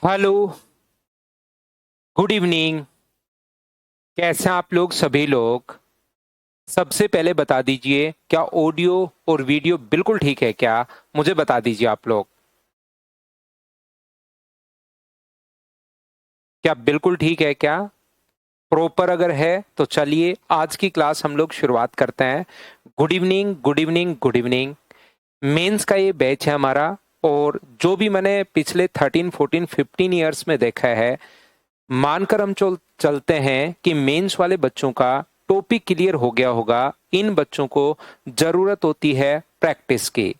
Hello. Good evening. कैसे हैं आप लोग सभी लोग? सबसे पहले बता दीजिए, क्या ऑडियो और वीडियो बिल्कुल ठीक है क्या? मुझे बता दीजिए आप लोग। क्या बिल्कुल ठीक है क्या? प्रॉपर अगर है तो चलिए आज की क्लास हम लोग शुरुआत करते हैं। Good evening, good evening, good evening. Mains का ये बैच है हमारा। और जो भी मैंने पिछले 13, 14, 15 ईयर्स में देखा है, मानकर हम चलते हैं कि मेंस वाले बच्चों का टॉपिक क्लियर हो गया होगा। इन बच्चों को जरूरत होती है प्रैक्टिस की।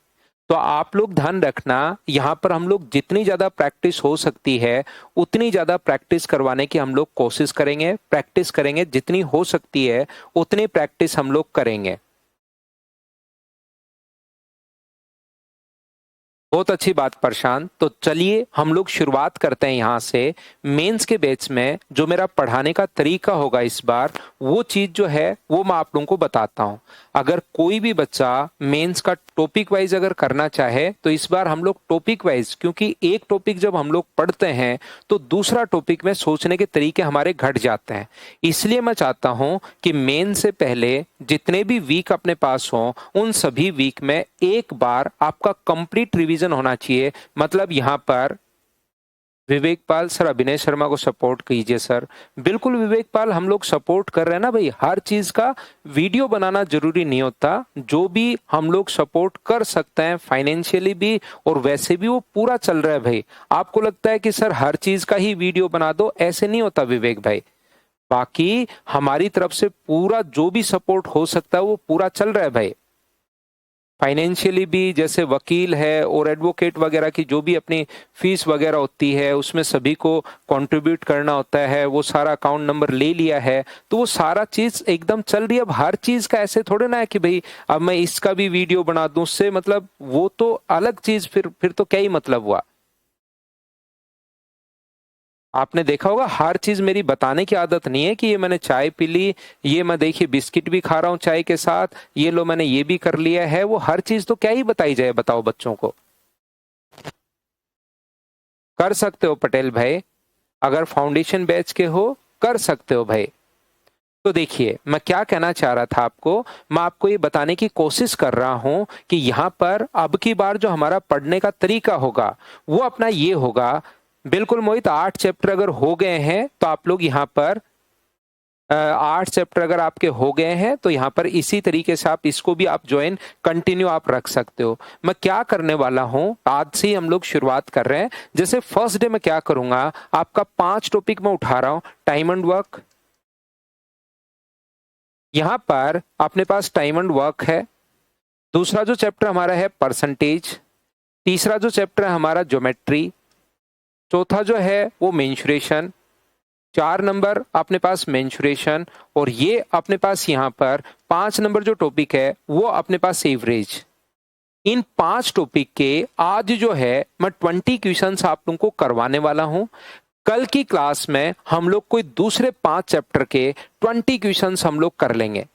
तो आप लोग ध्यान रखना, यहाँ पर हम लोग जितनी ज्यादा प्रैक्टिस हो सकती है उतनी ज्यादा प्रैक्टिस करवाने की हम लोग कोशिश करेंगे। प्रैक्टिस करेंगे जितनी हो सकती है उतनी प्रैक्टिस हम लोग करेंगे। बहुत अच्छी बात प्रशांत। तो चलिए हम लोग शुरुआत करते हैं यहाँ से। मेंस के बैच में जो मेरा पढ़ाने का तरीका होगा इस बार, वो चीज जो है वो मैं आप लोगों को बताता हूँ। अगर कोई भी बच्चा मेंस का टॉपिक वाइज अगर करना चाहे तो इस बार हम लोग टॉपिक वाइज, क्योंकि एक टॉपिक जब हम लोग पढ़ते हैं तो दूसरा टॉपिक में सोचने के तरीके हमारे घट जाते हैं। इसलिए मैं चाहता हूँ कि मेन से पहले जितने भी वीक अपने पास हों उन सभी वीक में एक बार आपका कंप्लीट रिवीजन होना चाहिए। मतलब यहाँ पर विवेक पाल सर, अभिनय शर्मा को सपोर्ट कीजिए सर। बिल्कुल विवेक पाल, हम लोग सपोर्ट कर रहे हैं ना भाई। हर चीज का वीडियो बनाना जरूरी नहीं होता। जो भी हम लोग सपोर्ट कर सकते हैं फाइनेंशियली भी और वैसे भी वो पूरा चल रहा है भाई। आपको लगता है कि सर हर चीज का ही वीडियो बना दो, ऐसे नहीं होता विवेक भाई। बाकी हमारी तरफ से पूरा जो भी सपोर्ट हो सकता है वो पूरा चल रहा है भाई। फाइनेंशियली भी, जैसे वकील है और एडवोकेट वगैरह की जो भी अपनी फीस वगैरह होती है उसमें सभी को कंट्रीब्यूट करना होता है। वो सारा अकाउंट नंबर ले लिया है तो वो सारा चीज एकदम चल रही है। अब हर चीज का ऐसे थोड़े ना है कि भाई अब मैं इसका भी वीडियो बना दूं, उससे मतलब वो तो अलग चीज, फिर तो क्या ही मतलब हुआ। आपने देखा होगा हर चीज मेरी बताने की आदत नहीं है कि ये मैंने चाय पी ली, ये मैं देखिए बिस्किट भी खा रहा हूं चाय के साथ, ये लो मैंने ये भी कर लिया है। वो हर चीज तो क्या ही बताई जाए, बताओ बच्चों को। कर सकते हो पटेल भाई, अगर फाउंडेशन बैच के हो कर सकते हो भाई। तो देखिए मैं क्या कहना चाह रहा था आपको, मैं आपको ये बताने की कोशिश कर रहा हूं कि यहाँ पर अब की बार जो हमारा पढ़ने का तरीका होगा वो अपना ये होगा। बिल्कुल मोहित, 8 चैप्टर अगर हो गए हैं तो आप लोग यहाँ पर 8 चैप्टर अगर आपके हो गए हैं तो यहाँ पर इसी तरीके से आप इसको भी आप ज्वाइन कंटिन्यू आप रख सकते हो। मैं क्या करने वाला हूँ, आज से ही हम लोग शुरुआत कर रहे हैं। जैसे फर्स्ट डे में क्या करूंगा, आपका 5 टॉपिक मैं उठा रहा हूँ। टाइम एंड वर्क, यहाँ पर अपने पास टाइम एंड वर्क है। दूसरा जो चैप्टर हमारा है परसेंटेज। तीसरा जो चैप्टर है हमारा ज्योमेट्री। चौथा जो है वो मेंसुरेशन। 4 नंबर अपने पास मेंसुरेशन। और ये अपने पास यहाँ पर 5 नंबर जो टॉपिक है वो अपने पास एवरेज। इन 5 टॉपिक के आज जो है मैं 20 क्वेश्चंस आप लोगों को करवाने वाला हूं। कल की क्लास में हम लोग कोई दूसरे 5 चैप्टर के 20 क्वेश्चंस हम लोग कर लेंगे।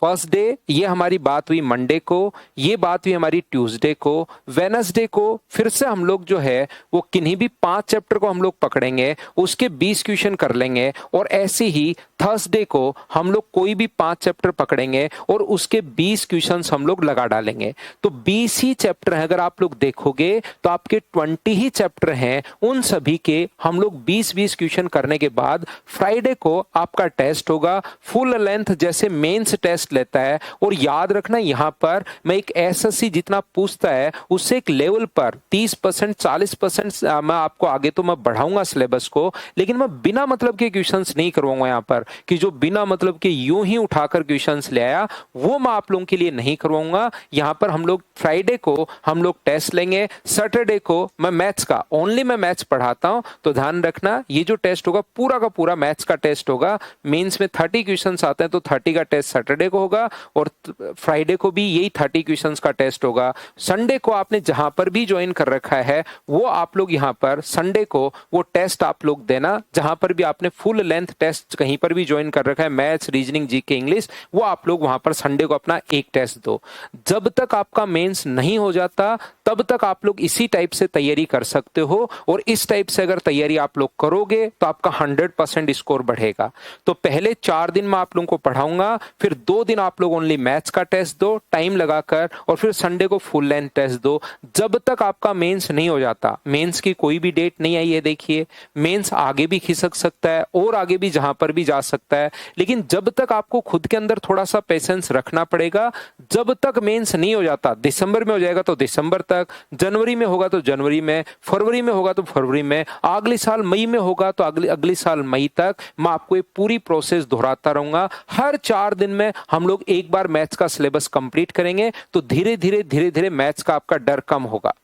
फर्स्ट डे ये हमारी बात हुई मंडे को, ये बात हुई हमारी ट्यूसडे को। वेनसडे को फिर से हम लोग जो है वो किन्हीं भी 5 चैप्टर को हम लोग पकड़ेंगे, उसके 20 क्वेश्चन कर लेंगे। और ऐसे ही थर्सडे को हम लोग कोई भी 5 चैप्टर पकड़ेंगे और उसके 20 क्वेश्चन हम लोग लगा डालेंगे। तो 20 ही चैप्टर हैं। अगर आप लोग देखोगे तो आपके 20 ही चैप्टर हैं। उन सभी के हम लोग 20-20 क्वेश्चन करने के बाद फ्राइडे को आपका टेस्ट होगा, फुल लेंथ जैसे मेंस टेस्ट लेता है। और याद रखना यहाँ पर मैं एक एसएससी जितना पूछता है उससे एक लेवल पर 30% 40% मैं आपको आगे तो मैं बढ़ाऊंगा सिलेबस को, लेकिन मैं बिना मतलब के क्वेश्चंस नहीं करवाऊंगा यहाँ पर कि जो बिना मतलब के यूं ही उठाकर क्वेश्चंस ले आया, वो मैं आप लोगों के लिए नहीं करवाऊंगा। यहाँ पर हम लोग फ्राइडे को हम लोग टेस्ट लेंगे, सैटरडे को मैं मैथ्स का ओनली मैं मैथ्स पढ़ाता हूं। तो ध्यान रखना ये जो टेस्ट होगा पूरा का पूरा मैथ्स का टेस्ट होगा। मेंस में 30 क्वेश्चंस आते हैं तो 30 का टेस्ट सैटरडे को होगा और फ्राइडे को भी यही 30 क्वेश्चंस का टेस्ट होगा। संडे को आपने जहां पर भी ज्वाइन कर रखा है वो आप लोग यहाँ पर संडे को वो टेस्ट आप लोग देना, जहां पर भी आपने फुल लेंथ टेस्ट कहीं पर भी ज्वाइन कर रखा है, मैथ्स, रीजनिंग, जीके, इंग्लिश, वो आप लोग वहां पर संडे को अपना एक टेस्ट दो। जब तक आपका मेंस नहीं हो जाता तब तक आप लोग इसी टाइप से तैयारी कर सकते हो, और इस टाइप से अगर तैयारी आप लोग करोगे तो आपका 100% स्कोर बढ़ेगा। तो पहले 4 दिन मैं आप लोगों को पढ़ाऊंगा, फिर 2 दिन आप लोग ओनली मैथ्स का टेस्ट दो टाइम लगाकर, और फिर संडे को फुल लेंथ टेस्ट दो। जब तक आपका मेंस नहीं हो जाता, मेंस की कोई भी डेट नहीं आई है, देखिए मेंस आगे भी खिसक सकता है और आगे भी जहां पर भी जा सकता है, लेकिन जब तक आपको खुद के अंदर थोड़ा सा पेशेंस रखना पड़ेगा। जब तक मेंस नहीं हो जाता, दिसंबर में हो जाएगा तो दिसंबर तक, जनवरी में होगा तो जनवरी में, फरवरी में होगा तो फरवरी में, अगले साल मई में होगा तो अगले साल मई तक मैं आपको ये पूरी प्रोसेस दोहराता रहूंगा। हर 4 दिन में हम लोग एक बार मैथ्स का सिलेबस कंप्लीट करेंगे तो धीरे धीरे मैथ्स का आपका डर कम होगा।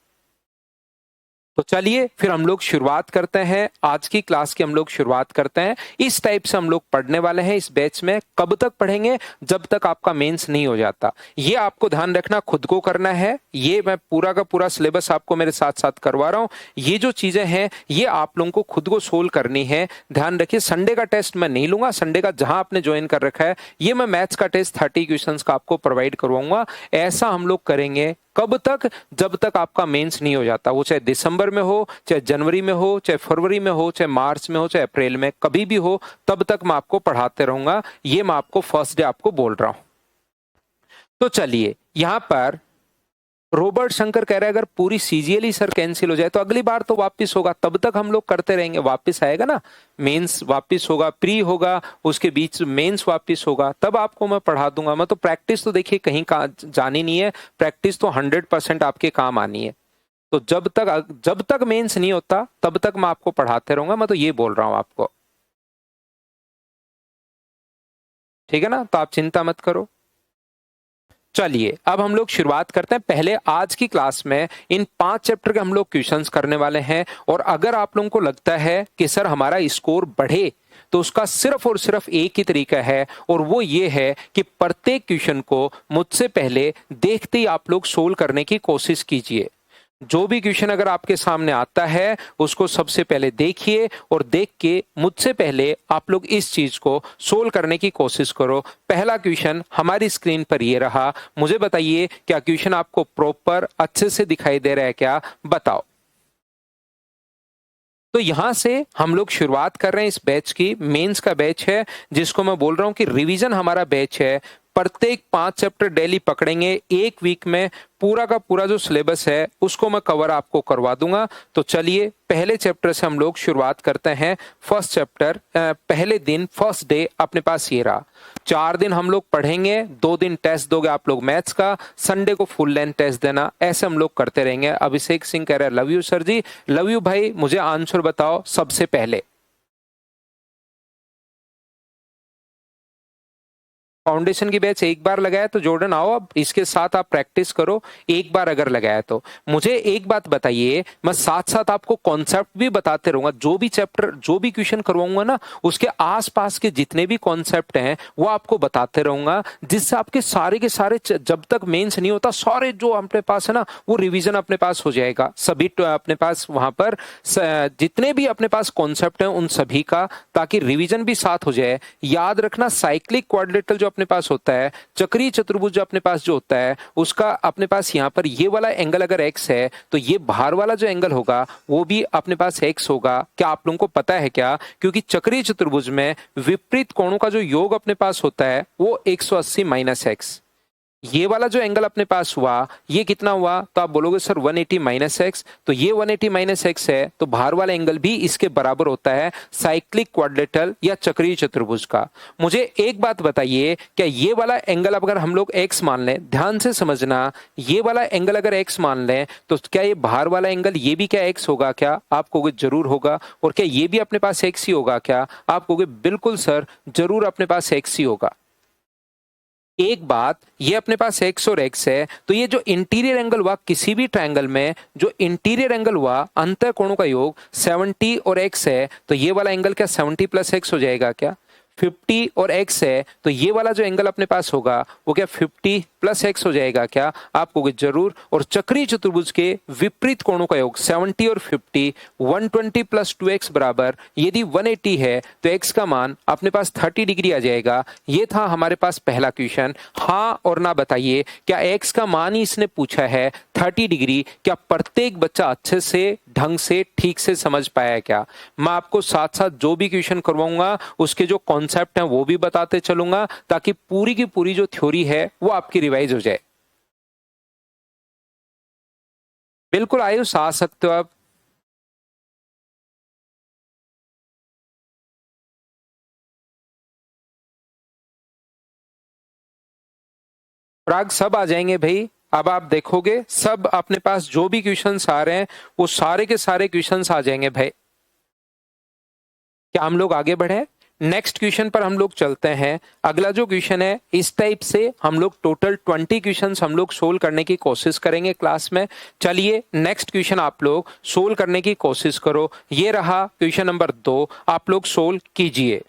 तो चलिए फिर हम लोग शुरुआत करते हैं, आज की क्लास की हम लोग शुरुआत करते हैं। इस टाइप से हम लोग पढ़ने वाले हैं इस बैच में। कब तक पढ़ेंगे? जब तक आपका मेंस नहीं हो जाता। ये आपको ध्यान रखना, खुद को करना है। ये मैं पूरा का पूरा सिलेबस आपको मेरे साथ साथ करवा रहा हूं। ये जो चीजें हैं ये आप लोगों को खुद को सोल्व करनी है। ध्यान रखिए, संडे का टेस्ट मैं नहीं लूंगा। संडे का जहां आपने ज्वाइन कर रखा है, ये मैं मैथ्स का टेस्ट 30 क्वेश्चन का आपको प्रोवाइड करवाऊंगा। ऐसा हम लोग करेंगे कब तक? जब तक आपका मेंस नहीं हो जाता। वो चाहे दिसंबर में हो, चाहे जनवरी में हो, चाहे फरवरी में हो, चाहे मार्च में हो, चाहे अप्रैल में, कभी भी हो, तब तक मैं आपको पढ़ाते रहूंगा। ये मैं आपको फर्स्ट डे आपको बोल रहा हूं। तो चलिए, यहां पर रॉबर्ट शंकर कह रहे हैं अगर पूरी सीजीएल ही सर कैंसिल हो जाए तो अगली बार तो वापस होगा, तब तक हम लोग करते रहेंगे। वापस आएगा ना, मेंस वापस होगा, प्री होगा, उसके बीच मेंस वापस होगा, तब आपको मैं पढ़ा दूंगा। मैं तो प्रैक्टिस तो देखिए कहीं जानी नहीं है, प्रैक्टिस तो 100% आपके काम आनी है। तो जब तक मेंस नहीं होता तब तक मैं आपको पढ़ाते रहूंगा। मैं तो ये बोल रहा हूं आपको, ठीक है ना? तो आप चिंता मत करो। चलिए अब हम लोग शुरुआत करते हैं। पहले आज की क्लास में इन 5 चैप्टर के हम लोग क्वेश्चंस करने वाले हैं, और अगर आप लोगों को लगता है कि सर हमारा स्कोर बढ़े तो उसका सिर्फ और सिर्फ एक ही तरीका है, और वो ये है कि प्रत्येक क्वेश्चन को मुझसे पहले देखते ही आप लोग सोल्व करने की कोशिश कीजिए। जो भी क्वेश्चन अगर आपके सामने आता है उसको सबसे पहले देखिए, और देख के मुझसे पहले आप लोग इस चीज को सोल्व करने की कोशिश करो। पहला क्वेश्चन हमारी स्क्रीन पर ये रहा। मुझे बताइए क्या क्वेश्चन आपको प्रॉपर अच्छे से दिखाई दे रहा है क्या? बताओ। तो यहां से हम लोग शुरुआत कर रहे हैं इस बैच की। मेंस का बैच है जिसको मैं बोल रहा हूं कि रिवीजन हमारा बैच है। प्रत्येक 5 चैप्टर डेली पकड़ेंगे। एक वीक में पूरा का पूरा जो सिलेबस है उसको मैं कवर आपको करवा दूंगा। तो चलिए पहले चैप्टर से हम लोग शुरुआत करते हैं। फर्स्ट चैप्टर, पहले दिन, फर्स्ट डे अपने पास ये रहा। 4 दिन हम लोग पढ़ेंगे, 2 दिन टेस्ट दोगे आप लोग मैथ्स का, संडे को फुल लेंथ टेस्ट देना। ऐसे हम लोग करते रहेंगे। अभिषेक सिंह कह रहे हैं love you sir ji. Love you भाई। मुझे आंसर बताओ सबसे पहले। फाउंडेशन की बैच एक बार लगाया तो जॉर्डन आओ, अब इसके साथ आप प्रैक्टिस करो। एक बार अगर लगाया तो मुझे एक बात बताइए, मैं साथ साथ आपको कॉन्सेप्ट भी बताते रहूंगा। जो भी चैप्टर, जो भी क्वेश्चन करवाऊंगा ना, उसके आसपास के जितने भी कॉन्सेप्ट हैं वो आपको बताते रहूंगा, जिससे आपके सारे के सारे जब तक मेंस नहीं होता सारे जो अपने पास है ना वो रिवीजन अपने पास हो जाएगा। सभी अपने पास वहां पर जितने भी अपने पास कॉन्सेप्ट हैं उन सभी का, ताकि रिवीजन भी साथ हो जाए। याद रखना, साइक्लिक क्वाड्रिलेटरल जो अपने पास होता है, चक्रीय चतुर्भुज जो अपने पास जो होता है, उसका अपने पास यहाँ पर ये वाला एंगल अगर x है तो ये बाहर वाला जो एंगल होगा वो भी अपने पास x होगा। क्या आप लोगों को पता है क्या? क्योंकि चक्रीय चतुर्भुज में विपरीत कोणों का जो योग अपने पास होता है वो 180 माइनस x। ये वाला जो एंगल अपने पास हुआ ये कितना हुआ? तो आप बोलोगे सर 180 माइनस एक्स। तो ये 180 माइनस एक्स है तो बाहर वाला एंगल भी इसके बराबर होता है साइक्लिक क्वाड्रिलेटरल या चक्रीय चतुर्भुज का। मुझे एक बात बताइए, क्या ये वाला एंगल अगर हम लोग x मान लें, ध्यान से समझना, ये वाला एंगल अगर x मान लें तो क्या ये बाहर वाला एंगल ये भी क्या x होगा क्या? आप कहोगे जरूर होगा। और क्या ये भी अपने पास x ही होगा क्या? आप कहोगे बिल्कुल सर, जरूर अपने पास x ही होगा। एक बात, ये अपने पास x और x है तो ये जो इंटीरियर एंगल हुआ किसी भी ट्रायंगल में, जो इंटीरियर एंगल हुआ अंतः कोणों का योग 70 और x है, तो ये वाला एंगल क्या 70 प्लस x हो जाएगा क्या? 50 और x है, तो ये वाला जो एंगल अपने पास होगा वो क्या 50 प्लस x हो जाएगा क्या? आप कहोगे जरूर। और चक्रीय चतुर्भुज के विपरीत कोणों का योग 70 और 50, 120 प्लस 2x बराबर यदि 180 है तो x का मान अपने पास 30 डिग्री आ जाएगा। ये था हमारे पास पहला क्वेश्चन। हाँ और ना बताइए, क्या x का मान ही इसने पूछा है 30 डिग्री? क्या प्रत्येक बच्चा अच्छे से ढंग से ठीक से समझ पाया है क्या? मैं आपको साथ साथ जो भी क्वेश्चन करवाऊंगा उसके जो कॉन्सेप्ट हैं वो भी बताते चलूंगा, ताकि पूरी की पूरी जो थ्योरी है वो आपकी रिवाइज हो जाए। बिल्कुल आयुष, आ सकते हो आप। प्राग सब आ जाएंगे भाई। अब आप देखोगे सब अपने पास जो भी क्वेश्चंस आ रहे हैं वो सारे के सारे क्वेश्चंस आ जाएंगे भाई। क्या हम लोग आगे बढ़े? नेक्स्ट क्वेश्चन पर हम लोग चलते हैं। अगला जो क्वेश्चन है इस टाइप से हम लोग टोटल 20 क्वेश्चंस हम लोग सोल्व करने की कोशिश करेंगे क्लास में। चलिए नेक्स्ट क्वेश्चन आप लोग सोल्व करने की कोशिश करो। ये रहा क्वेश्चन नंबर 2, आप लोग सोल्व कीजिए।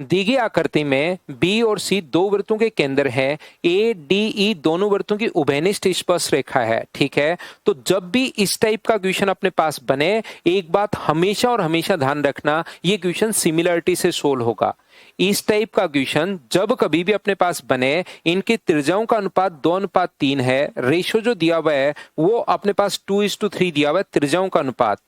दी गई आकृति में बी और सी दो वृत्तों के केंद्र हैं। ए डी ई दोनों वृत्तों की उभयनिष्ठ स्पर्श रेखा है, ठीक है। तो जब भी इस टाइप का क्वेश्चन अपने पास बने, एक बात हमेशा और हमेशा ध्यान रखना, ये क्वेश्चन सिमिलरिटी से सोल्व होगा। इस टाइप का क्वेश्चन जब कभी भी अपने पास बने, इनकी त्रिज्याओं का अनुपात 2:3 है। रेशो जो दिया हुआ है वो अपने पास 2:3 दिया हुआ है, त्रिज्याओं का अनुपात।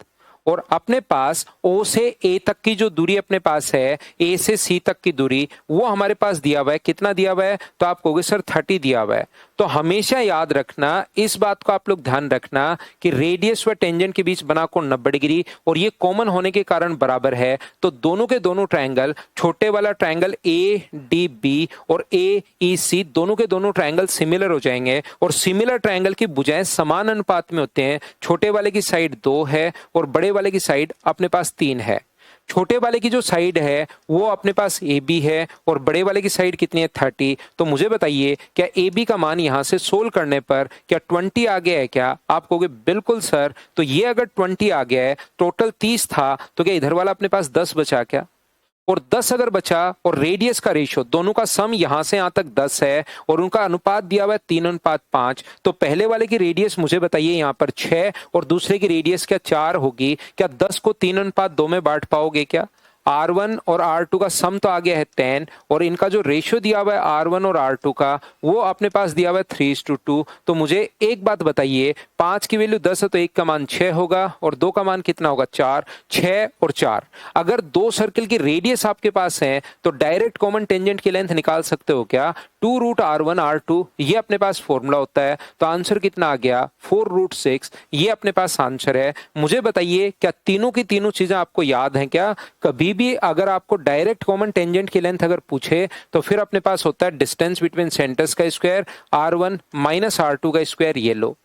और अपने पास ओ से ए तक की जो दूरी अपने पास है, ए से सी तक की दूरी, वो हमारे पास दिया हुआ है। कितना दिया हुआ है? तो आप कहोगे सर 30 दिया हुआ है। तो हमेशा याद रखना, इस बात को आप लोग ध्यान रखना कि रेडियस व टेंजेंट के बीच बना कोण 90 डिग्री, और ये कॉमन होने के कारण बराबर है। तो दोनों के दोनों ट्रायंगल, छोटे वाला ट्रायंगल ए डी बी और ए ई सी, दोनों के दोनों ट्रायंगल सिमिलर हो जाएंगे। और सिमिलर ट्रायंगल की भुजाएं समान अनुपात में होते हैं। छोटे वाले की साइड 2 है और बड़े वाले की साइड अपने पास 3 है। छोटे वाले की जो साइड है वो अपने पास ए बी है और बड़े वाले की साइड कितनी है 30। तो मुझे बताइए क्या ए बी का मान यहां से सोल्व करने पर क्या 20 आ गया है क्या? आप कहोगे बिल्कुल सर। तो ये अगर 20 आ गया है, टोटल 30 था, तो क्या इधर वाला अपने पास 10 बचा क्या? और 10 अगर बचा और रेडियस का रेशियो दोनों का सम यहां से यहां तक 10 है और उनका अनुपात दिया हुआ है 3:5, तो पहले वाले की रेडियस मुझे बताइए यहां पर 6 और दूसरे की रेडियस क्या 4 होगी। क्या 10 को 3:2 में बांट पाओगे क्या? R1 और R2 का सम तो आ गया है 10 और इनका जो रेशियो दिया हुआ है R1 और R2 का वो अपने पास दिया हुआ है 3:2। तो मुझे एक बात बताइए, 5 की वैल्यू 10 है तो 1 का मान 6 होगा और 2 का मान कितना होगा 4। 6 और 4, अगर दो सर्किल की रेडियस आपके पास है तो डायरेक्ट कॉमन टेंजेंट की लेंथ निकाल सकते हो क्या? 2√R1R2, ये अपने पास फॉर्मूला होता है। तो आंसर कितना आ गया 4√6, ये अपने पास आंसर है। मुझे बताइए क्या तीनों की तीनों चीजें आपको याद हैं क्या? कभी भी अगर आपको डायरेक्ट कॉमन टेंजेंट की लेंथ अगर पूछे तो फिर अपने पास होता है डिस्टेंस बिटवीन सेंटर्स का स्क्वायर, R1 माइनस R2 का स्क्वायर, ये लो।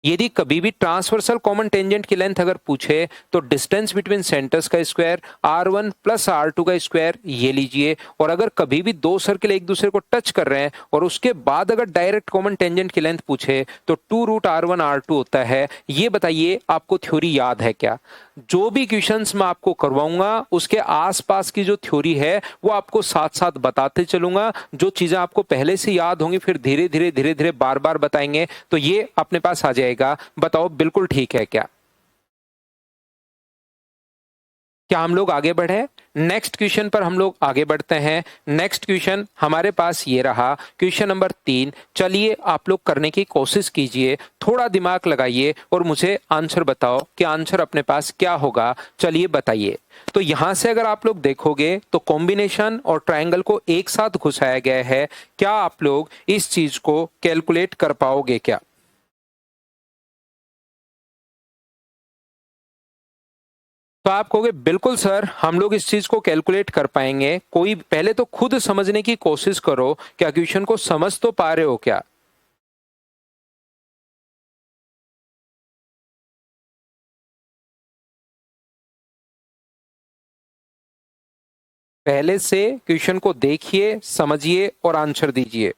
यदि कभी भी ट्रांसवर्सल कॉमन टेंजेंट की लेंथ अगर पूछे तो डिस्टेंस बिटवीन सेंटर्स का स्क्वायर, R1 प्लस R2 का स्क्वायर, ये लीजिए। और अगर कभी भी दो सर्किल एक दूसरे को टच कर रहे हैं और उसके बाद अगर डायरेक्ट कॉमन टेंजेंट की लेंथ पूछे तो 2√R1R2 होता है। ये बताइए आपको थ्योरी याद है क्या? जो भी क्वेश्चंस मैं आपको करवाऊंगा उसके आसपास की जो थ्योरी है वो आपको साथ साथ बताते चलूंगा। जो चीजें आपको पहले से याद होंगी फिर धीरे धीरे बार बार बताएंगे तो ये अपने पास आ जाएगा। बताओ बिल्कुल ठीक है क्या? क्या हम लोग आगे बढ़े? नेक्स्ट क्वेश्चन पर हम लोग आगे बढ़ते हैं। नेक्स्ट क्वेश्चन हमारे पास ये रहा, क्वेश्चन नंबर 3। चलिए आप लोग करने की कोशिश कीजिए, थोड़ा दिमाग लगाइए और मुझे आंसर बताओ कि आंसर अपने पास क्या होगा। चलिए बताइए। तो यहां से अगर आप लोग देखोगे तो कॉम्बिनेशन और ट्रायंगल को एक साथ घुसाया गया है। क्या आप लोग इस चीज को कैलकुलेट कर पाओगे क्या? तो आप कहोगे बिल्कुल सर, हम लोग इस चीज को कैलकुलेट कर पाएंगे। कोई पहले तो खुद समझने की कोशिश करो, क्या क्वेश्चन को समझ तो पा रहे हो क्या? पहले से क्वेश्चन को देखिए, समझिए और आंसर दीजिए।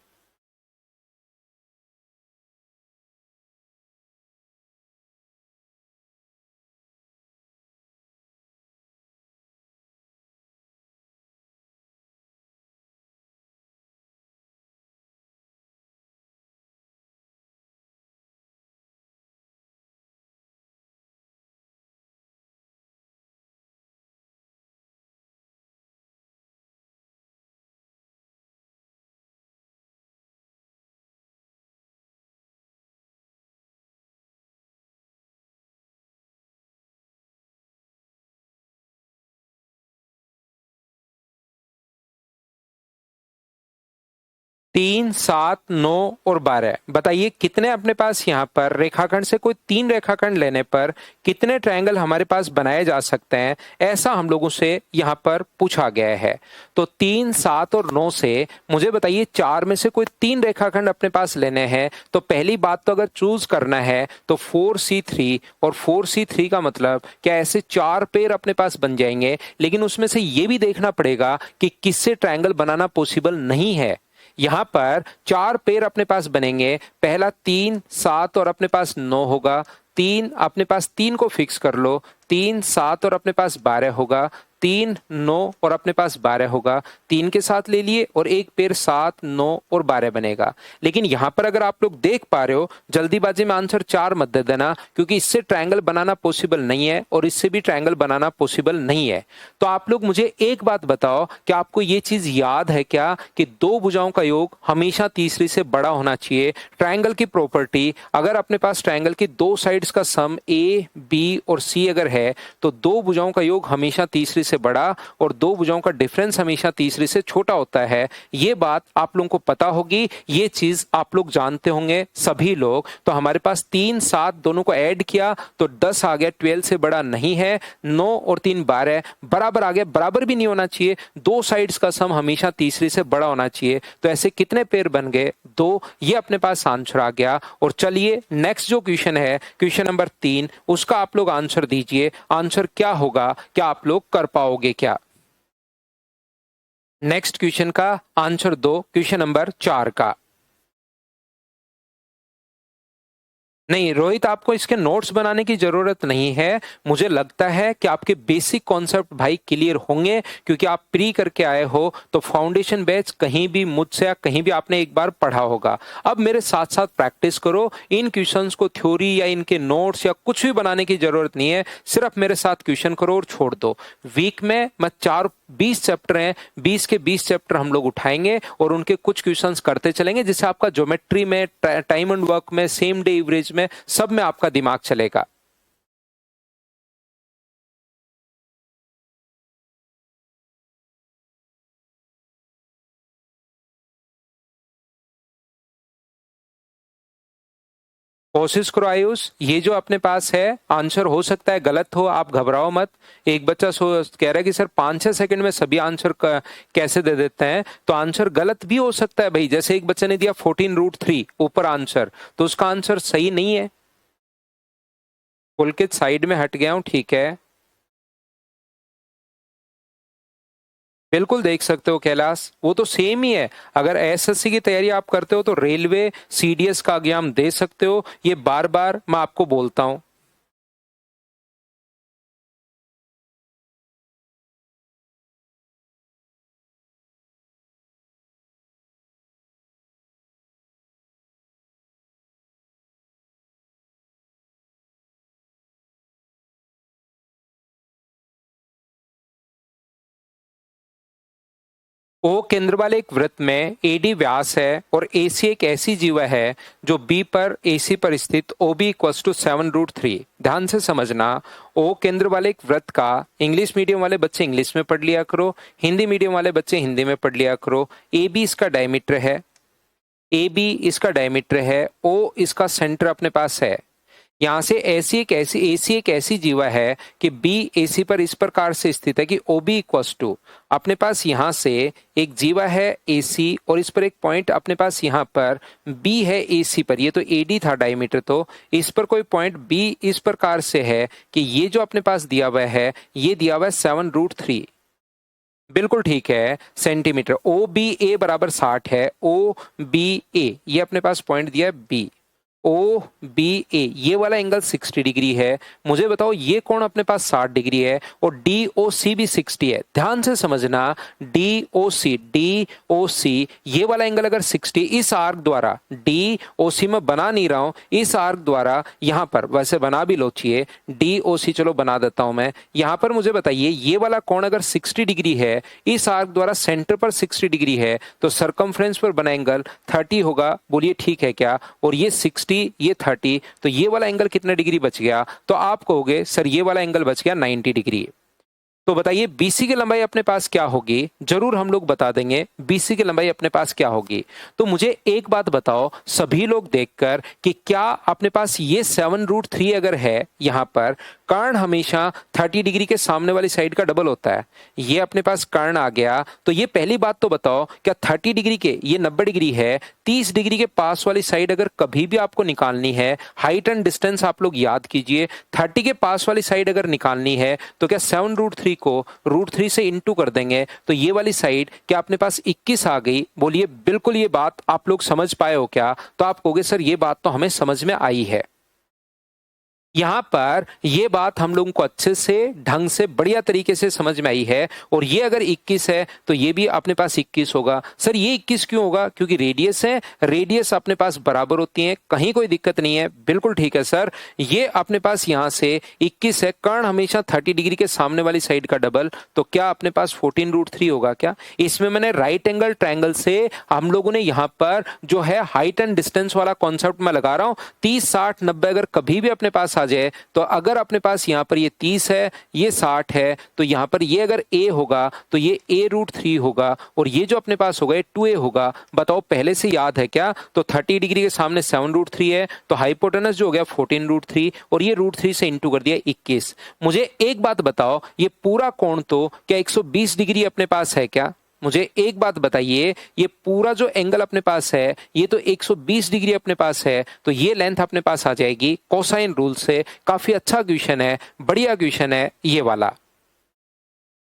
3, 7, 9 और 12। बताइए कितने अपने पास यहाँ पर रेखाखंड से कोई 3 रेखाखंड लेने पर कितने ट्रायंगल हमारे पास बनाए जा सकते हैं, ऐसा हम लोगों से यहाँ पर पूछा गया है। तो 3, 7 और 9 से मुझे बताइए 4 में से कोई 3 रेखाखंड अपने पास लेने हैं। तो पहली बात तो अगर चूज करना है तो 4C3, और 4C3 का मतलब क्या ऐसे 4 पेयर अपने पास बन जाएंगे, लेकिन उसमें से ये भी देखना पड़ेगा कि किससे ट्रायंगल बनाना पॉसिबल नहीं है। यहां पर 4 पेयर अपने पास बनेंगे, पहला 3, 7 और अपने पास 9 होगा। 3 अपने पास 3 को फिक्स कर लो, 3, 7 और अपने पास 12 होगा। 3, 9 और अपने पास 12 होगा, 3 के साथ ले लिए और एक पेयर 7, 9 और 12 बनेगा। लेकिन यहां पर अगर आप लोग देख पा रहे हो, जल्दीबाजी में आंसर 4 मत दे देना, क्योंकि इससे ट्रायंगल बनाना पॉसिबल नहीं है और इससे भी ट्रायंगल बनाना पॉसिबल नहीं है। तो आप लोग मुझे एक बात बताओ कि आपको ये चीज याद है क्या कि दो भुजाओं का योग हमेशा तीसरी से बड़ा होना चाहिए। ट्रायंगल की प्रॉपर्टी, अगर अपने पास ट्रायंगल की दो साइड्स का सम ए, बी और सी अगर है तो दो भुजाओं का योग हमेशा तीसरी से बड़ा और दो भुजाओं का डिफरेंस हमेशा तीसरी से छोटा होता है। ये बात आप लोगों को पता होगी, ये चीज आप लोग जानते होंगे सभी लोग। तो हमारे पास 3, 7 दोनों को ऐड किया तो 10 आ गया, 12 से बड़ा नहीं है। 9 और 3 12 बराबर आ गया, बराबर भी नहीं होना चाहिए, दो साइड्स का सम हमेशा तीसरी से बड़ा होना चाहिए। तो ऐसे कितने पेयर बन गए? 2। ये अपने पास आंसर आ गया। और चलिए नेक्स्ट जो क्वेश्चन है, क्वेश्चन नंबर 3, उसका आप लोग आंसर दीजिए। आंसर क्या होगा, क्या आप लोग कर पाओगे क्या? नेक्स्ट क्वेश्चन का आंसर दो, क्वेश्चन नंबर 4 का। नहीं रोहित, आपको इसके नोट्स बनाने की जरूरत नहीं है। मुझे लगता है कि आपके बेसिक कॉन्सेप्ट भाई क्लियर होंगे, क्योंकि आप प्री करके आए हो तो फाउंडेशन बैच कहीं भी मुझसे या कहीं भी आपने एक बार पढ़ा होगा। अब मेरे साथ साथ प्रैक्टिस करो, इन क्वेश्चंस को थ्योरी या इनके नोट्स या कुछ भी बनाने की जरूरत नहीं है, सिर्फ मेरे साथ क्वेश्चन करो और छोड़ दो। वीक में मैं 20 चैप्टर हैं, 20 के 20 चैप्टर हम लोग उठाएंगे और उनके कुछ क्वेश्चंस करते चलेंगे, जिससे आपका ज्योमेट्री में, टाइम एंड वर्क में, सेम डे एवरेज में, सब में आपका दिमाग चलेगा। कोशिश करो आयुष, ये जो अपने पास है आंसर हो सकता है गलत हो, आप घबराओ मत। एक बच्चा कह रहा है कि सर 5-6 सेकंड में सभी आंसर कैसे दे देते हैं, तो आंसर गलत भी हो सकता है भाई। जैसे एक बच्चे ने दिया 14√3 ऊपर आंसर, तो उसका आंसर सही नहीं है। पुलकित साइड में हट गया हूं, ठीक है, बिल्कुल देख सकते हो कैलाश, वो तो सेम ही है। अगर एसएससी की तैयारी आप करते हो तो रेलवे, सीडीएस का एग्जाम दे सकते हो, ये बार बार मैं आपको बोलता हूं। ओ केंद्र वाले एक वृत्त में एडी व्यास है और एसी एक ऐसी जीवा है जो बी पर एसी पर स्थित ओबी इक्वल्स टू 7√3। ध्यान से समझना, ओ केंद्र वाले एक वृत्त का इंग्लिश मीडियम वाले बच्चे इंग्लिश में पढ़ लिया करो, हिंदी मीडियम वाले बच्चे हिंदी में पढ़ लिया करो। ए बी इसका डायमीटर है, ए बी इसका डायमीटर है, ओ इसका सेंटर अपने पास है। यहां से एसी एक ऐसी जीवा है कि बी एसी पर इस प्रकार से स्थित है कि ओ बी इक्वल्स टू, अपने पास यहां से एक जीवा है एसी और इस पर एक पॉइंट अपने पास यहां पर बी है एसी पर, ये तो एडी था डायमीटर, तो इस पर कोई पॉइंट बी इस प्रकार से है कि ये जो अपने पास दिया हुआ है, ये दिया हुआ है 7√3। बिल्कुल ठीक है, सेंटीमीटर। ओ बी ए बराबर 60 है, ओ बी ए ये अपने पास पॉइंट दिया है बी। ओ बी ए ये वाला एंगल 60 डिग्री है। मुझे बताओ ये कोण अपने पास 60 डिग्री है और डी ओ सी भी 60 है। ध्यान से समझना, डी ओ सी ये वाला एंगल अगर 60, इस आर्क द्वारा, डी ओ सी में बना नहीं रहा हूं, इस आर्क द्वारा यहां पर वैसे बना भी लो चाहिए, डी ओ सी चलो बना देता हूं मैं। यहां पर मुझे बताइए ये वाला कोण अगर 60 डिग्री है, इस आर्क द्वारा सेंटर पर 60 डिग्री है, तो सरकमफ्रेंस पर बना एंगल 30 होगा। बोलिए ठीक है क्या? और ये 60 ये 30, तो ये वाला एंगल कितना डिग्री बच गया? तो आप कहोगे सर ये वाला एंगल बच गया 90 डिग्री। तो बताइए बीसी की लंबाई अपने पास क्या होगी? जरूर हम लोग बता देंगे बीसी की लंबाई अपने पास क्या होगी। तो मुझे एक बात बताओ सभी लोग देखकर कि क्या अपने पास ये 7√3 अगर है यहाँ पर, कर्ण हमेशा 30 डिग्री के सामने वाली साइड का डबल होता है। ये अपने पास कर्ण आ गया, तो ये पहली बात तो बताओ क्या 30 डिग्री के, ये 90 डिग्री है, 30 डिग्री के पास वाली साइड अगर कभी भी आपको निकालनी है, हाइट एंड डिस्टेंस आप लोग याद कीजिए, 30 के पास वाली साइड अगर निकालनी है तो क्या 7√3 को √3 से इंटू कर देंगे, तो ये वाली साइड क्या अपने पास 21 आ गई। बोलिए बिल्कुल ये बात आप लोग समझ पाए हो क्या? तो आप कहोगे सर ये बात तो हमें समझ में आई है। यहां पर ये बात हम लोगों को अच्छे से ढंग से बढ़िया तरीके से समझ में आई है। और ये अगर 21 है तो ये भी अपने पास 21 होगा। सर ये 21 क्यों होगा? क्योंकि रेडियस है, रेडियस अपने पास बराबर होती है, कहीं कोई दिक्कत नहीं है, बिल्कुल ठीक है सर। ये अपने पास यहां से 21 है, कर्ण हमेशा 30 डिग्री के सामने वाली साइड का डबल, तो क्या अपने पास 14√3 होगा क्या? इसमें मैंने राइट एंगल ट्रायंगल से हम लोगों ने यहां पर जो है हाइट एंड डिस्टेंस वाला कॉन्सेप्ट मैं लगा रहा हूं। 30, 60, 90 अगर कभी भी अपने पास जाए तो अगर अपने पास यहां पर ये 30 है, ये 60 है, तो यहां पर ये अगर a होगा तो ये a√3 होगा, और ये जो अपने पास होगा ये 2a होगा। बताओ पहले से याद है क्या? तो 30 डिग्री के सामने 7√3 है, तो हाइपोटेनस जो हो गया 14√3, और ये √3 से इंटू कर दिया 21। मुझे एक बात बताओ, ये पूरा कोण तो क्या 120 डिग्री अपने पास है क्या? मुझे एक बात बताइए, ये पूरा जो एंगल अपने पास है ये तो 120 डिग्री अपने पास है, तो ये लेंथ अपने पास आ जाएगी कोसाइन रूल से। काफी अच्छा क्वेश्चन है, बढ़िया क्वेश्चन है ये वाला।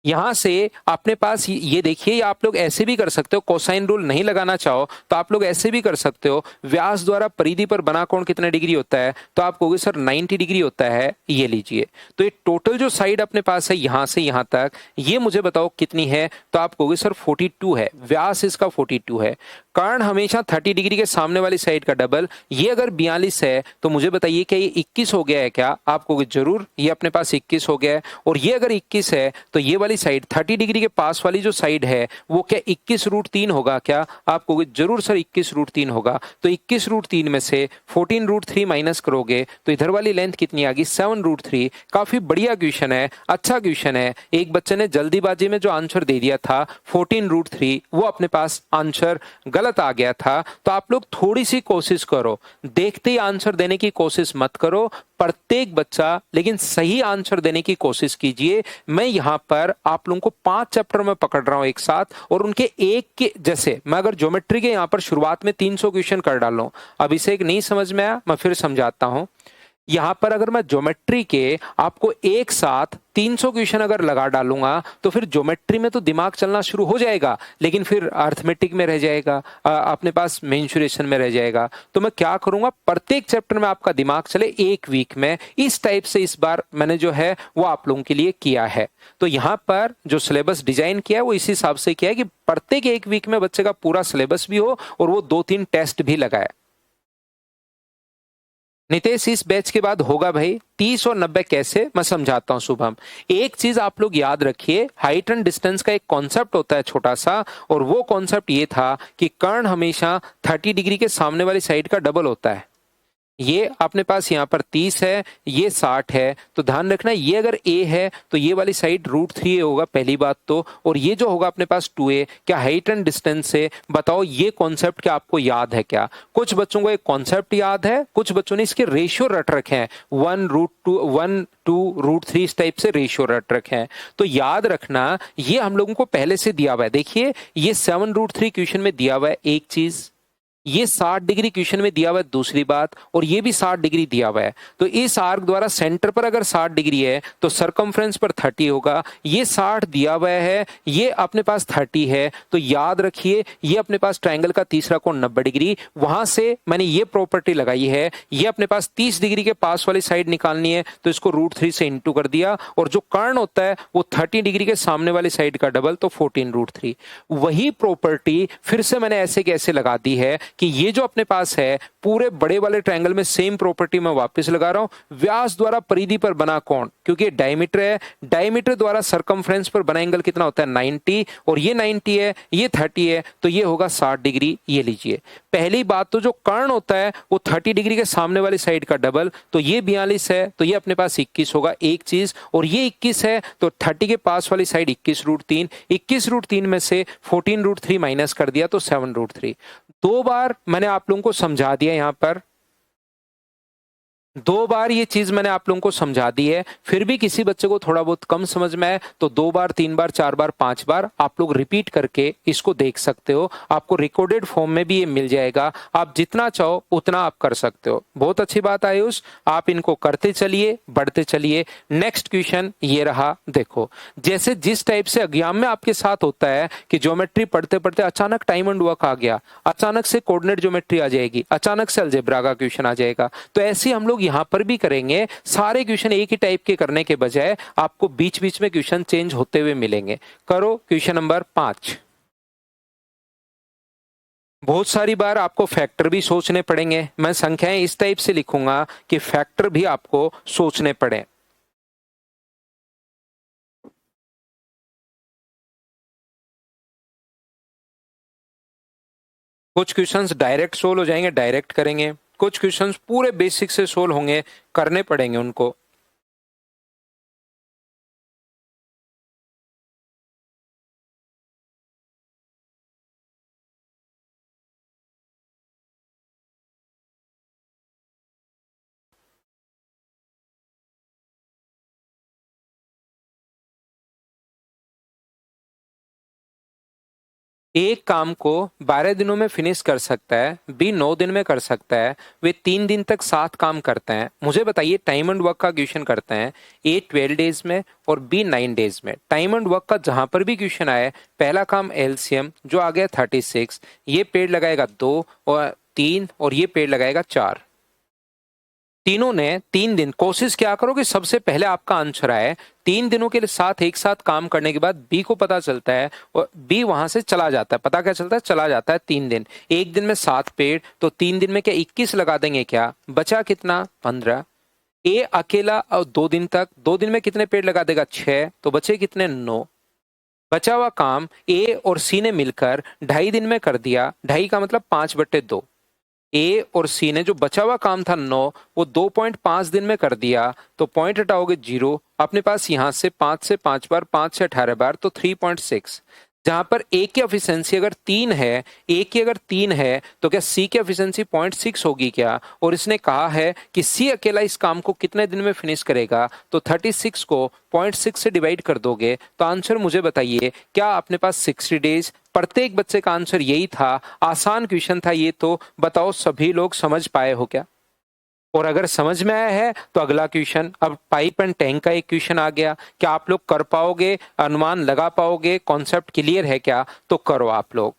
यहां से अपने पास ये देखिए, आप लोग ऐसे भी कर सकते हो, कोसाइन रूल नहीं लगाना चाहो तो आप लोग ऐसे भी कर सकते हो। व्यास द्वारा परिधि पर बना कोण कितना डिग्री होता है? तो आप कहोगे सर 90 डिग्री होता है। ये लीजिए, तो ये टोटल जो साइड अपने पास है यहां से यहां तक, ये मुझे बताओ कितनी है? तो आप कहोगे सर 42 है, व्यास इसका 42 है। कर्ण हमेशा 30 डिग्री के सामने वाली साइड का डबल, ये अगर 42 है तो मुझे बताइए क्या ये 21 हो गया है क्या? आप कहोगे जरूर ये अपने पास 21 हो गया है। और ये अगर 21 है तो ये वाली साइड 30 डिग्री के पास वाली जो साइड है वो क्या 21√3 होगा क्या? आप कहोगे जरूर सर 21√3 होगा। तो 21√3 में से 14√3 माइनस करोगे तो इधर वाली लेंथ कितनी आ गई? 7√3। काफी बढ़िया क्वेश्चन है, अच्छा क्वेश्चन है। एक बच्चे ने जल्दीबाजी में जो आंसर दे दिया था 14√3, वो अपने पास आंसर गलत आ गया था। तो आप लोग थोड़ी सी कोशिश करो, देखते ही आंसर देने की कोशिश मत करो, प्रत्येक बच्चा लेकिन सही आंसर देने की कोशिश कीजिए। मैं यहां पर आप लोगों को 5 चैप्टर में पकड़ रहा हूं एक साथ, और उनके एक के जैसे मैं अगर ज्योमेट्री के यहां पर शुरुआत में 300 क्वेश्चन कर डालूं, अभिषेक नहीं समझ में आया, मैं फिर समझाता हूं। यहां पर अगर मैं ज्योमेट्री के आपको एक साथ 300 क्वेश्चन अगर लगा डालूंगा तो फिर ज्योमेट्री में तो दिमाग चलना शुरू हो जाएगा, लेकिन फिर अर्थमेटिक में रह जाएगा, अपने पास मेंसुरेशन में रह जाएगा। तो मैं क्या करूंगा, प्रत्येक चैप्टर में आपका दिमाग चले एक वीक में, इस टाइप से इस बार मैंने जो है वो आप लोगों के लिए किया है। तो यहां पर जो सिलेबस डिजाइन किया है वो इस हिसाब से किया है कि प्रत्येक एक वीक में बच्चे का पूरा सिलेबस भी हो और वो 2-3 टेस्ट भी लगाए। नितेश इस बैच के बाद होगा भाई 30 और 90 कैसे, मैं समझाता हूं शुभम। एक चीज आप लोग याद रखिए, हाइट एंड डिस्टेंस का एक कॉन्सेप्ट होता है छोटा सा, और वो कॉन्सेप्ट ये था कि कर्ण हमेशा 30 डिग्री के सामने वाली साइड का डबल होता है। ये अपने पास यहाँ पर 30 है, ये 60 है, तो ध्यान रखना ये अगर a है तो ये वाली साइड √3a होगा पहली बात तो, और ये जो होगा अपने पास 2a। क्या हाइट एंड डिस्टेंस से बताओ ये कॉन्सेप्ट क्या आपको याद है क्या? कुछ बच्चों को एक कॉन्सेप्ट याद है, कुछ बच्चों ने इसके रेशियो रट रखे हैं, 1/2 इस टाइप से रेशियो रट रखे हैं। तो याद रखना ये हम लोगों को पहले से दिया हुआ है। देखिए ये 7√3 क्वेश्चन में दिया हुआ है एक चीज, ये 60 डिग्री क्वेश्चन में दिया हुआ है दूसरी बात, और ये भी 60 डिग्री दिया हुआ है। तो इस आर्क द्वारा सेंटर पर अगर 60 डिग्री है तो सरकमफ्रेंस पर 30 होगा। ये 60 दिया हुआ है, ये अपने पास 30 है, तो याद रखिए ये अपने पास ट्रायंगल का तीसरा कोण 90 डिग्री। वहां से मैंने ये प्रॉपर्टी लगाई है, ये अपने पास 30 डिग्री के पास वाली साइड निकालनी है तो इसको √3 से इंटू कर दिया, और जो कर्ण होता है वो 30 डिग्री के सामने वाली साइड का डबल, तो 14√3। वही प्रॉपर्टी फिर से मैंने ऐसे कैसे लगा दी है कि ये जो अपने पास है पूरे बड़े वाले ट्रायंगल में सेम प्रॉपर्टी मैं वापस लगा रहा हूं, व्यास द्वारा परिधि पर बना कोण, क्योंकि ये डायमीटर है, डायमीटर द्वारा सरकमफ्रेंस पर बना एंगल कितना होता है 90, और ये 90 है, ये 30 है, तो ये होगा 60 डिग्री। ये लीजिए, पहली बात तो जो कर्ण होता है वो 30 डिग्री के सामने वाली साइड का डबल, तो ये 42 है, तो ये अपने पास 21 होगा एक चीज, और ये 21 है तो 30 के पास वाली साइड 21√3, 21√3 में से 14√3 माइनस कर दिया तो 7√3। दो बार मैंने आप लोगों को समझा दिया, यहां पर दो बार ये चीज मैंने आप लोगों को समझा दी है, फिर भी किसी बच्चे को थोड़ा बहुत कम समझ में आए तो 2 बार 3 बार 4 बार 5 बार आप लोग रिपीट करके इसको देख सकते हो। आपको रिकॉर्डेड फॉर्म में भी ये मिल जाएगा, आप जितना चाहो उतना आप कर सकते हो। बहुत अच्छी बात आयुष, आप इनको करते चलिए, बढ़ते चलिए। नेक्स्ट क्वेश्चन ये रहा, देखो जैसे जिस टाइप से एग्जाम में आपके साथ होता है कि ज्योमेट्री पढ़ते पढ़ते अचानक टाइम एंड वर्क आ गया, अचानक से कोऑर्डिनेट ज्योमेट्री आ जाएगी, अचानक से अलजेब्रा का क्वेश्चन आ जाएगा, तो ऐसे हम लोग यहां पर भी करेंगे। सारे क्वेश्चन एक ही टाइप के करने के बजाय आपको बीच बीच में क्वेश्चन चेंज होते हुए मिलेंगे। करो क्वेश्चन नंबर 5। बहुत सारी बार आपको फैक्टर भी सोचने पड़ेंगे, मैं संख्याएं इस टाइप से लिखूंगा कि फैक्टर भी आपको सोचने पड़े। कुछ क्वेश्चंस डायरेक्ट सोल्व हो जाएंगे, डायरेक्ट करेंगे, कुछ क्वेश्चंस पूरे बेसिक से सोल्व होंगे, करने पड़ेंगे उनको। एक काम को 12 दिनों में फिनिश कर सकता है, बी 9 दिन में कर सकता है, वे 3 दिन तक 7 काम करते हैं। मुझे बताइए टाइम एंड वर्क का क्वेश्चन करते हैं, ए 12 डेज में और बी 9 डेज में। टाइम एंड वर्क का जहां पर भी क्वेश्चन आए, पहला काम एलसीएम जो आ गया 36, ये पेड़ लगाएगा 2 और 3 और ये पेड़ लगाएगा 4। तीनों ने 3 दिन, कोशिश क्या करो कि सबसे पहले आपका आंसर आए। 3 दिनों के साथ एक साथ काम करने के बाद बी को पता चलता है और बी वहां से चला जाता है। पता क्या चलता है? चला जाता है 3 दिन। एक दिन में 7 पेड़, तो 3 दिन में क्या 21 लगा देंगे क्या? बचा कितना? 15। ए अकेला और 2 दिन तक, 2 दिन में कितने पेड़ लगा देगा? 6, तो बचे कितने? 9। बचा हुआ काम ए और सी ने मिलकर 2.5 दिन में कर दिया। 2.5 का मतलब 5/2। ए और सी ने जो बचा हुआ काम था 9, वो 2.5 दिन में कर दिया, तो पॉइंट हटाओगे 0। अपने पास यहां से 5 से 5 बार, 5 से 18 बार, तो 3.6। जहां पर ए की एफिशिएंसी अगर 3 है, ए की अगर 3 है, तो क्या सी की एफिशिएंसी 0.6 होगी क्या? और इसने कहा है कि सी अकेला इस काम को कितने दिन में फिनिश करेगा, तो 36 को 0.6 से डिवाइड कर दोगे तो आंसर मुझे बताइए, क्या अपने पास 60 डेज? प्रत्येक बच्चे का आंसर यही था। आसान क्वेश्चन था ये, तो बताओ सभी लोग समझ पाए हो क्या? और अगर समझ में आया है तो अगला क्वेश्चन, अब पाइप एंड टैंक का एक क्वेश्चन आ गया। क्या आप लोग कर पाओगे? अनुमान लगा पाओगे? कॉन्सेप्ट क्लियर है क्या? तो करो आप लोग।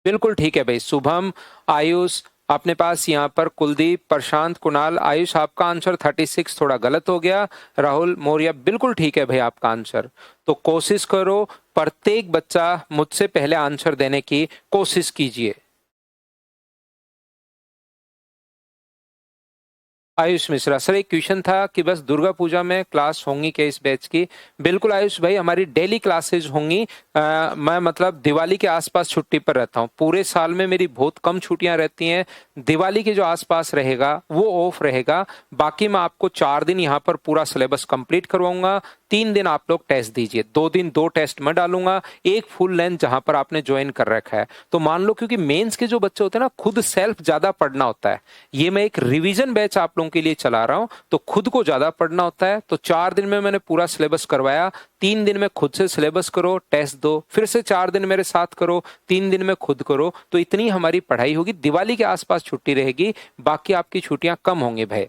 बिल्कुल ठीक है भाई। शुभम, आयुष, अपने पास यहाँ पर कुलदीप, प्रशांत, कुणाल, आयुष आपका आंसर 36 थोड़ा गलत हो गया। राहुल मौर्य बिल्कुल ठीक है भाई आपका आंसर। तो कोशिश करो, प्रत्येक बच्चा मुझसे पहले आंसर देने की कोशिश कीजिए। आयुष मिश्रा, सर एक क्वेश्चन था कि बस दुर्गा पूजा में क्लास होंगी क्या इस बैच की? बिल्कुल आयुष भाई, हमारी डेली क्लासेज होंगी। मैं मतलब दिवाली के आसपास छुट्टी पर रहता हूँ। पूरे साल में मेरी बहुत कम छुट्टियां रहती हैं। दिवाली के जो आसपास रहेगा वो ऑफ रहेगा। बाकी मैं आपको 4 दिन यहाँ पर पूरा सिलेबस कंप्लीट करवाऊंगा। 3 दिन आप लोग टेस्ट दीजिए। 2 दिन 2 टेस्ट मैं डालूंगा, एक फुल लेंथ जहां पर आपने ज्वाइन कर रखा है। तो मान लो, क्योंकि मेंस के जो बच्चे होते हैं ना, खुद सेल्फ ज्यादा पढ़ना होता है। ये मैं एक रिवीजन बैच आप लोगों के लिए चला रहा हूं, तो खुद को ज्यादा पढ़ना होता है। तो 4 दिन में मैंने पूरा सिलेबस करवाया। 3 दिन में खुद से सिलेबस करो, टेस्ट दो, फिर से 4 दिन मेरे साथ करो, 3 दिन में खुद करो। तो इतनी हमारी पढ़ाई होगी। दिवाली के आसपास छुट्टी रहेगी, बाकी आपकी छुट्टियां कम होंगी भाई।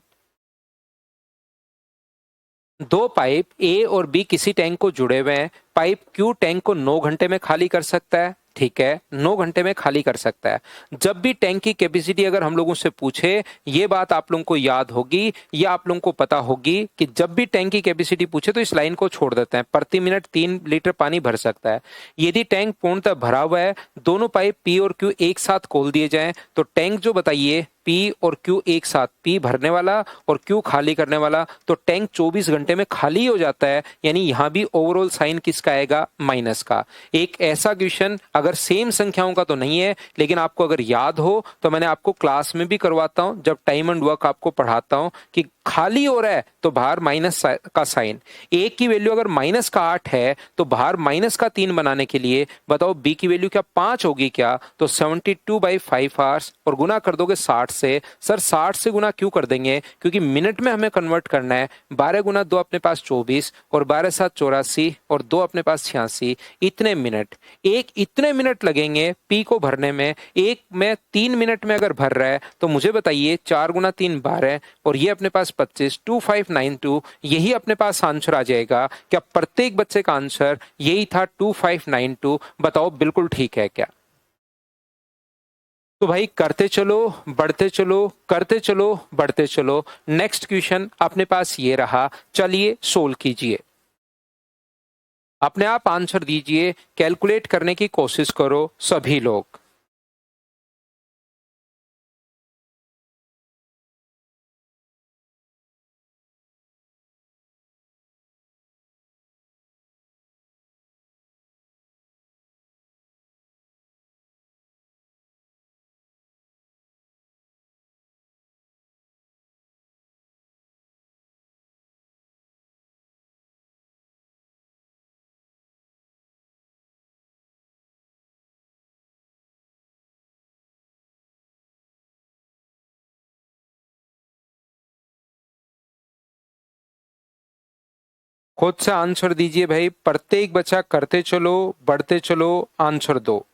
2 पाइप ए और बी किसी टैंक को जुड़े हुए हैं। पाइप क्यू टैंक को 9 घंटे में खाली कर सकता है। ठीक है, 9 घंटे में खाली कर सकता है। जब भी टैंक की कैपेसिटी अगर हम लोगों से पूछे, ये बात आप लोगों को याद होगी या आप लोगों को पता होगी कि जब भी टैंक की कैपेसिटी पूछे तो इस लाइन को छोड़ देते हैं। प्रति मिनट 3 लीटर पानी भर सकता है। यदि टैंक पूर्णतः भरा हुआ है, दोनों पाइप पी और क्यू एक साथ खोल दिए जाएं, तो टैंक जो बताइए पी और क्यू एक साथ, पी भरने वाला और क्यू खाली करने वाला, तो टैंक 24 घंटे में खाली हो जाता है। यानी यहां भी ओवरऑल साइन किसका आएगा? माइनस का। एक ऐसा क्वेश्चन अगर सेम संख्याओं का तो नहीं है, लेकिन आपको अगर याद हो तो मैंने आपको क्लास में भी करवाता हूं, जब टाइम एंड वर्क आपको पढ़ाता हूं कि खाली हो रहा है तो बाहर माइनस का साइन। ए की वैल्यू अगर माइनस का 8 है तो बाहर माइनस का 3 बनाने के लिए बताओ बी की वैल्यू क्या 5 होगी क्या? तो 72/5 आवर्स और गुना कर दोगे 60 से। सर 60 से गुना क्यों कर देंगे? क्योंकि मिनट में हमें कन्वर्ट करना है। 12 गुना 2 अपने पास 24 और 12 7 84 और 2 अपने पास 86, इतने मिनट। एक इतने मिनट लगेंगे पी को भरने में। एक में 3 मिनट में अगर भर रहा है तो मुझे बताइए 4 गुना 3 12 और ये अपने पास 25, 2592, यही अपने पास आंसर आ जाएगा। क्या प्रत्येक बच्चे का आंसर यही था 2592? बताओ बिल्कुल ठीक है क्या? तो भाई करते चलो, बढ़ते चलो, करते चलो, बढ़ते चलो। नेक्स्ट क्वेश्चन अपने पास ये रहा, चलिए सोल्व कीजिए। अपने आप आंसर दीजिए, कैलकुलेट करने की कोशिश करो सभी लोग। खुद से आंसर दीजिए भाई, प्रत्येक बच्चा करते चलो, बढ़ते चलो, आंसर दो।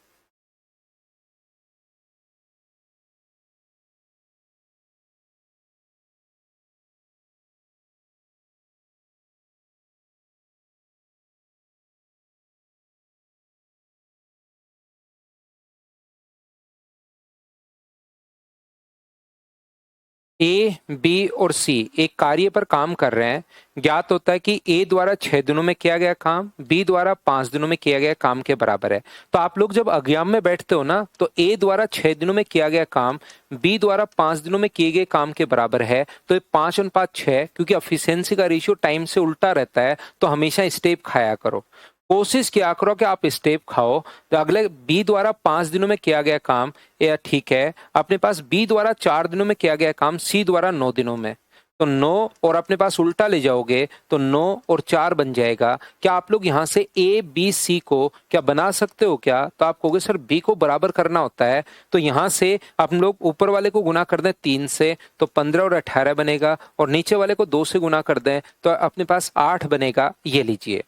ए, बी और सी एक कार्य पर काम कर रहे हैं। ज्ञात होता है कि ए द्वारा 6 दिनों में किया गया काम बी द्वारा 5 दिनों में किया गया काम के बराबर है। तो आप लोग जब एग्जाम में बैठते हो ना, तो ए द्वारा 6 दिनों में किया गया काम बी द्वारा 5 दिनों में किए गए काम के बराबर है। तो 5/5 क्योंकि एफिशिएंसी का रेशियो टाइम से उल्टा रहता है, तो हमेशा स्टेप खाया करो। कोशिश किया करो कि आप स्टेप खाओ। तो अगले बी द्वारा 5 दिनों में किया गया काम, या ठीक है अपने पास बी द्वारा 4 दिनों में किया गया काम सी द्वारा 9 दिनों में, तो 9 और अपने पास उल्टा ले जाओगे तो 9 और 4 बन जाएगा। क्या आप लोग यहां से ए बी सी को क्या बना सकते हो क्या? तो आप कहोगे सर बी को बराबर करना होता है, तो यहां से हम लोग ऊपर वाले को गुना कर दें 3 से तो 15 और 18 बनेगा, और नीचे वाले को 2 से गुना कर दें तो अपने पास 8 बनेगा। ये लीजिए।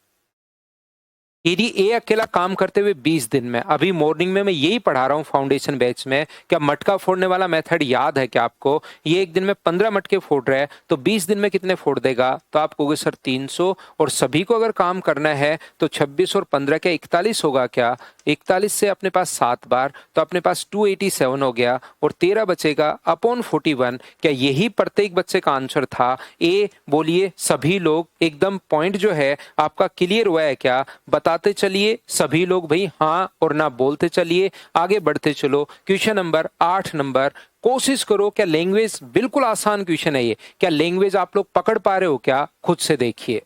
यदि ए अकेला काम करते हुए 20 दिन में, अभी मॉर्निंग में मैं यही पढ़ा रहा हूँ फाउंडेशन बैच में, क्या मटका फोड़ने वाला मेथड याद है क्या आपको? ये एक दिन में 15 मटके फोड़ रहा है तो 20 दिन में कितने फोड़ देगा? तो आप कहोगे सर 300, और सभी को अगर काम करना है तो 26 और 15 क्या 41 होगा क्या? 41 से अपने पास 7 बार तो अपने पास 287 हो गया, और 13 बचेगा अपॉन 41। क्या यही प्रत्येक बच्चे का आंसर था? ए बोलिए सभी लोग, एकदम पॉइंट जो है आपका क्लियर हुआ है क्या? बताते चलिए सभी लोग भाई, हाँ और ना बोलते चलिए। आगे बढ़ते चलो। क्वेश्चन नंबर 8 नंबर, कोशिश करो। क्या लैंग्वेज बिल्कुल आसान क्वेश्चन है ये, क्या लैंग्वेज आप लोग पकड़ पा रहे हो क्या? खुद से देखिए।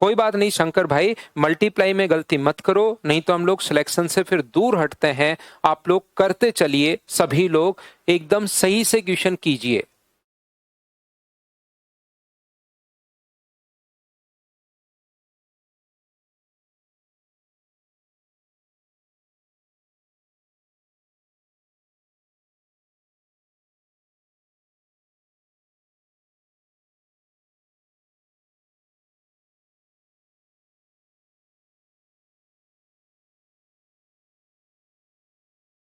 कोई बात नहीं शंकर भाई, मल्टीप्लाई में गलती मत करो, नहीं तो हम लोग सिलेक्शन से फिर दूर हटते हैं। आप लोग करते चलिए सभी लोग, एकदम सही से क्वेश्चन कीजिए।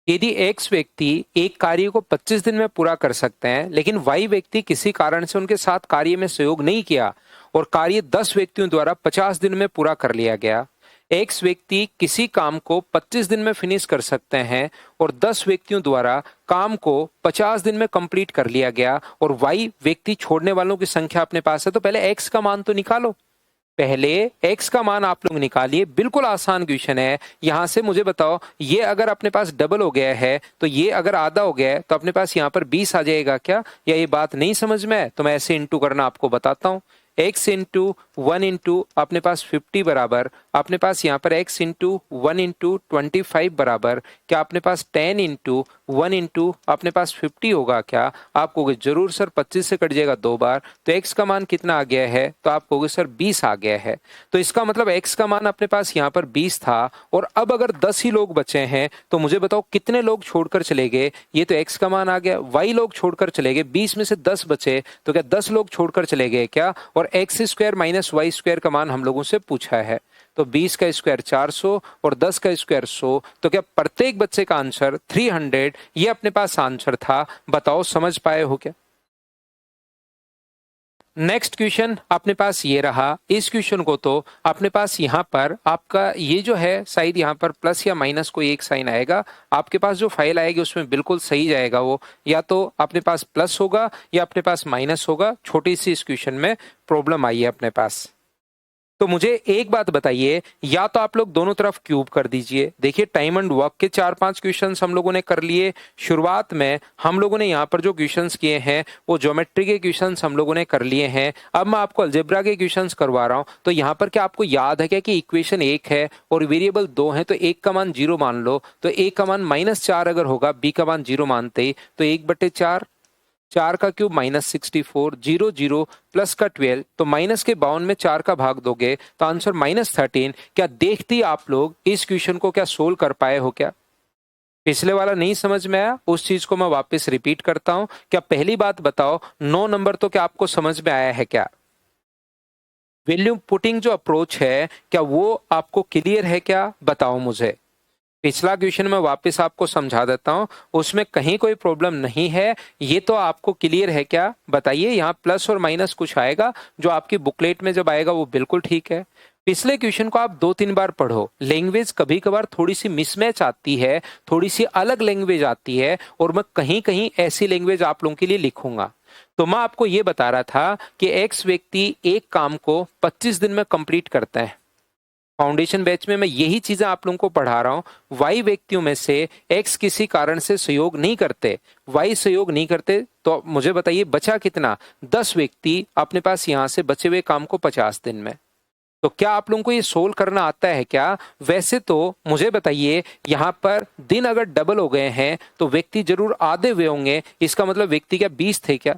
यदि एक्स व्यक्ति एक कार्य को 25 दिन में पूरा कर सकते हैं, लेकिन वाई व्यक्ति किसी कारण से उनके साथ कार्य में सहयोग नहीं किया और कार्य 10 व्यक्तियों द्वारा 50 दिन में पूरा कर लिया गया, एक्स व्यक्ति किसी काम को 25 दिन में फिनिश कर सकते हैं और 10 व्यक्तियों द्वारा काम को 50 दिन में कंप्लीट कर लिया गया और वाई व्यक्ति छोड़ने वालों की संख्या अपने पास है, तो पहले एक्स का मान तो निकालो। पहले एक्स का मान आप लोग निकालिए, बिल्कुल आसान क्वेश्चन है। यहां से मुझे बताओ, ये अगर अपने पास डबल हो गया है तो ये अगर आधा हो गया है तो अपने पास यहाँ पर 20 आ जाएगा क्या? या ये बात नहीं समझ में है तो मैं ऐसे इंटू करना आपको बताता हूं। x इंटू 1 इंटू अपने पास 50 बराबर, अपने पास यहाँ पर x इंटू 1 इंटू 25 बराबर क्या अपने पास 10 इंटू 1 इंटू अपने पास 50 होगा क्या? आप कहोगे जरूर सर 25 से कट जाएगा 2 बार, तो x का मान कितना आ गया है? तो आप कहोगे सर 20 आ गया है। तो इसका मतलब x का मान अपने पास यहाँ पर 20 था और अब अगर 10 ही लोग बचे हैं तो मुझे बताओ कितने लोग छोड़कर चले गए? ये तो x का मान आ गया। y लोग छोड़कर चले गए, 20 में से 10 बचे, तो क्या 10 लोग छोड़कर चले गए क्या? और x square minus y square का मान हम लोगों से पूछा है, तो 20 का स्क्वायर 400 और 10 का स्क्वायर 100, तो क्या प्रत्येक बच्चे का आंसर 300, ये अपने पास आंसर था। बताओ समझ पाए हो क्या? नेक्स्ट क्वेश्चन अपने पास ये रहा। इस क्वेश्चन को तो अपने पास यहाँ पर आपका ये जो है शायद यहाँ पर प्लस या माइनस कोई एक साइन आएगा, आपके पास जो फाइल आएगी उसमें बिल्कुल सही जाएगा वो, या तो अपने पास प्लस होगा या अपने पास माइनस होगा। छोटी सी इस क्वेश्चन में प्रॉब्लम आई है अपने पास। तो मुझे एक बात बताइए, या तो आप लोग दोनों तरफ क्यूब कर दीजिए। देखिए टाइम एंड वर्क के 4-5 क्वेश्चंस हम लोगों ने कर लिए। शुरुआत में हम लोगों ने यहाँ पर जो क्वेश्चंस किए हैं वो ज्योमेट्री के क्वेश्चंस हम लोगों ने कर लिए हैं। अब मैं आपको अलजेब्रा के क्वेश्चंस करवा रहा हूँ। तो यहाँ पर क्या आपको याद है क्या कि इक्वेशन 1 है और वेरिएबल 2 है, तो एक का मान 0 मान लो। तो एक का मान -4 अगर होगा, बी का मान 0 मानते ही, तो 1/4, 4 का क्यूब -64, 0 0 प्लस का 12, तो माइनस के 52 में 4 का भाग दोगे तो आंसर -13। क्या देखते ही आप लोग इस क्वेश्चन को क्या सोल्व कर पाए हो क्या? पिछले वाला नहीं समझ में आया, उस चीज को मैं वापस रिपीट करता हूं। क्या पहली बात बताओ, 9 नंबर तो क्या आपको समझ में आया है क्या? वैल्यू पुटिंग जो अप्रोच है क्या वो आपको क्लियर है क्या? बताओ मुझे। पिछला क्वेश्चन मैं वापस आपको समझा देता हूं, उसमें कहीं कोई प्रॉब्लम नहीं है, ये तो आपको क्लियर है क्या? बताइए। यहाँ प्लस और माइनस कुछ आएगा जो आपकी बुकलेट में जब आएगा वो बिल्कुल ठीक है। पिछले क्वेश्चन को आप 2-3 बार पढ़ो। लैंग्वेज कभी कभार थोड़ी सी मिसमैच आती है, थोड़ी सी अलग लैंग्वेज आती है और मैं कहीं कहीं ऐसी लैंग्वेज आप लोगों के लिए लिखूंगा। तो मैं आपको ये बता रहा था कि एक्स व्यक्ति एक काम को 25 दिन में कंप्लीट करता है। फाउंडेशन बैच में मैं यही चीजें आप लोगों को पढ़ा रहा हूं। वाई व्यक्तियों में से एक्स किसी कारण से सहयोग नहीं करते, वाई सहयोग नहीं करते, तो मुझे बताइए बचा कितना? 10 व्यक्ति अपने पास यहां से बचे हुए काम को 50 दिन में। तो क्या आप लोगों को ये सोल्व करना आता है क्या? वैसे तो मुझे बताइए, यहां पर दिन अगर डबल हो गए हैं तो व्यक्ति जरूर आधे हुए होंगे, इसका मतलब व्यक्ति क्या 20 थे क्या?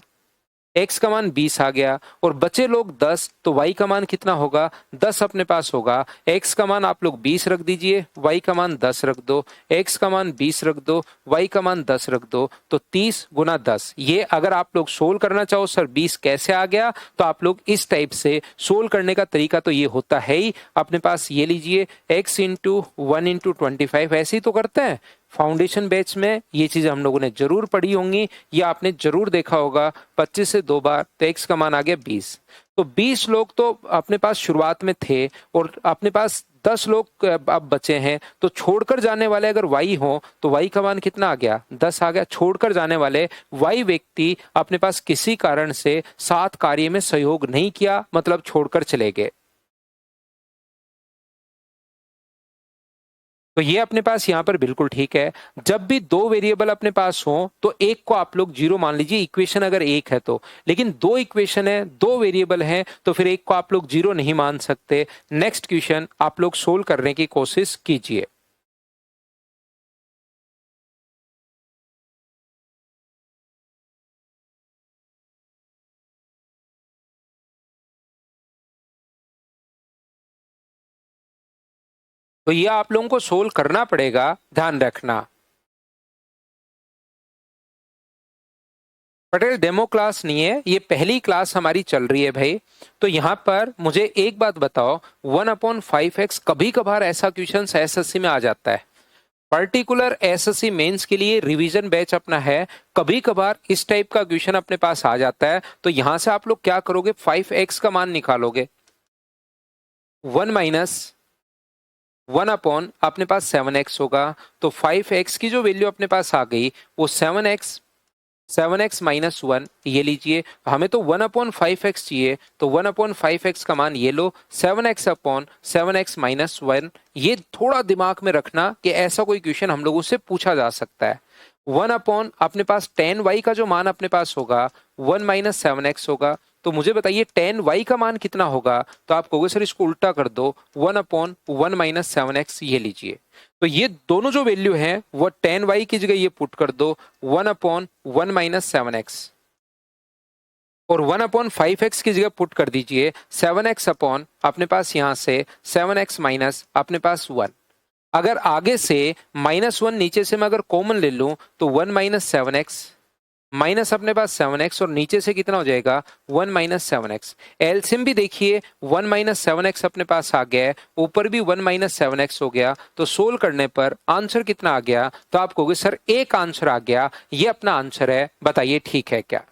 x का मान 20 आ गया और बचे लोग 10, तो y का मान कितना होगा? 10 अपने पास होगा। x का मान आप लोग 20 रख दीजिए, y का मान 10 रख दो, x का मान 20 रख दो, y का मान 10 रख दो, तो 30 गुना 10। ये अगर आप लोग सोल्व करना चाहो सर 20 कैसे आ गया, तो आप लोग इस टाइप से सोल्व करने का तरीका तो ये होता है ही। अपने पास ये लीजिए x इंटू 1 इंटू 25, ऐसे ही तो करते हैं। फाउंडेशन बैच में ये चीजें हम लोगों ने जरूर पढ़ी होंगी या आपने जरूर देखा होगा। 25 से 2 बार, तो x का मान आ गया 20। तो 20 लोग तो अपने पास शुरुआत में थे और अपने पास 10 लोग अब बचे हैं, तो छोड़कर जाने वाले अगर y हो तो y का मान कितना आ गया? 10 आ गया। छोड़कर जाने वाले y व्यक्ति अपने पास किसी कारण से साथ कार्य में सहयोग नहीं किया, मतलब छोड़कर चले गए। तो ये अपने पास यहां पर बिल्कुल ठीक है। जब भी दो वेरिएबल अपने पास हो तो एक को आप लोग जीरो मान लीजिए, इक्वेशन अगर एक है तो। लेकिन दो इक्वेशन है, दो वेरिएबल हैं, तो फिर एक को आप लोग जीरो नहीं मान सकते। नेक्स्ट क्वेश्चन आप लोग सोल्व करने की कोशिश कीजिए। तो ये आप लोगों को सोल्व करना पड़ेगा, ध्यान रखना। पटेल डेमो क्लास नहीं है, ये पहली क्लास हमारी चल रही है भाई। तो यहाँ पर मुझे एक बात बताओ, 1/5x कभी कभार ऐसा क्वेश्चन एसएससी में आ जाता है। पर्टिकुलर एसएससी मेंस के लिए रिवीजन बैच अपना है, कभी कभार इस टाइप का क्वेश्चन अपने पास आ जाता है। तो यहां से आप लोग क्या करोगे? 5x का मान निकालोगे, 1 माइनस 1 अपॉन अपने पास 7x होगा, तो 5x की जो वैल्यू अपने पास आ गई वो 7x माइनस 1 ये लीजिए। हमें तो 1 अपॉन 5x चाहिए, तो 1 अपॉन 5x का मान ये लो, 7x अपॉन 7x माइनस 1। ये थोड़ा दिमाग में रखना कि ऐसा कोई क्वेश्चन हम लोगों से पूछा जा सकता है। 1 अपॉन अपने पास 10y का जो मान अपने पास होगा 1 माइनस 7x होगा। तो मुझे बताइए 10y का मान कितना होगा? तो आप कहोगे सर इसको उल्टा कर दो, 1 अपॉन 1 माइनस 7x ये लीजिए। तो ये दोनों जो वैल्यू हैं वो 10y की जगह ये पुट कर दो 1 अपॉन 1 माइनस 7x, और 1 अपॉन 5x की जगह पुट कर दीजिए 7x अपॉन अपने पास यहां से 7x माइनस अपने पास 1। अगर आगे से -1 नीचे से मैं अगर कॉमन ले लूं तो 1 माइनस 7x माइनस अपने पास 7x, और नीचे से कितना हो जाएगा 1 माइनस 7x। एलसीएम भी देखिए 1 माइनस 7x अपने पास आ गया है, ऊपर भी 1 माइनस 7x हो गया, तो सोल्व करने पर आंसर कितना आ गया? तो आप कहोगे सर एक आंसर आ गया, ये अपना आंसर है, बताइए ठीक है क्या?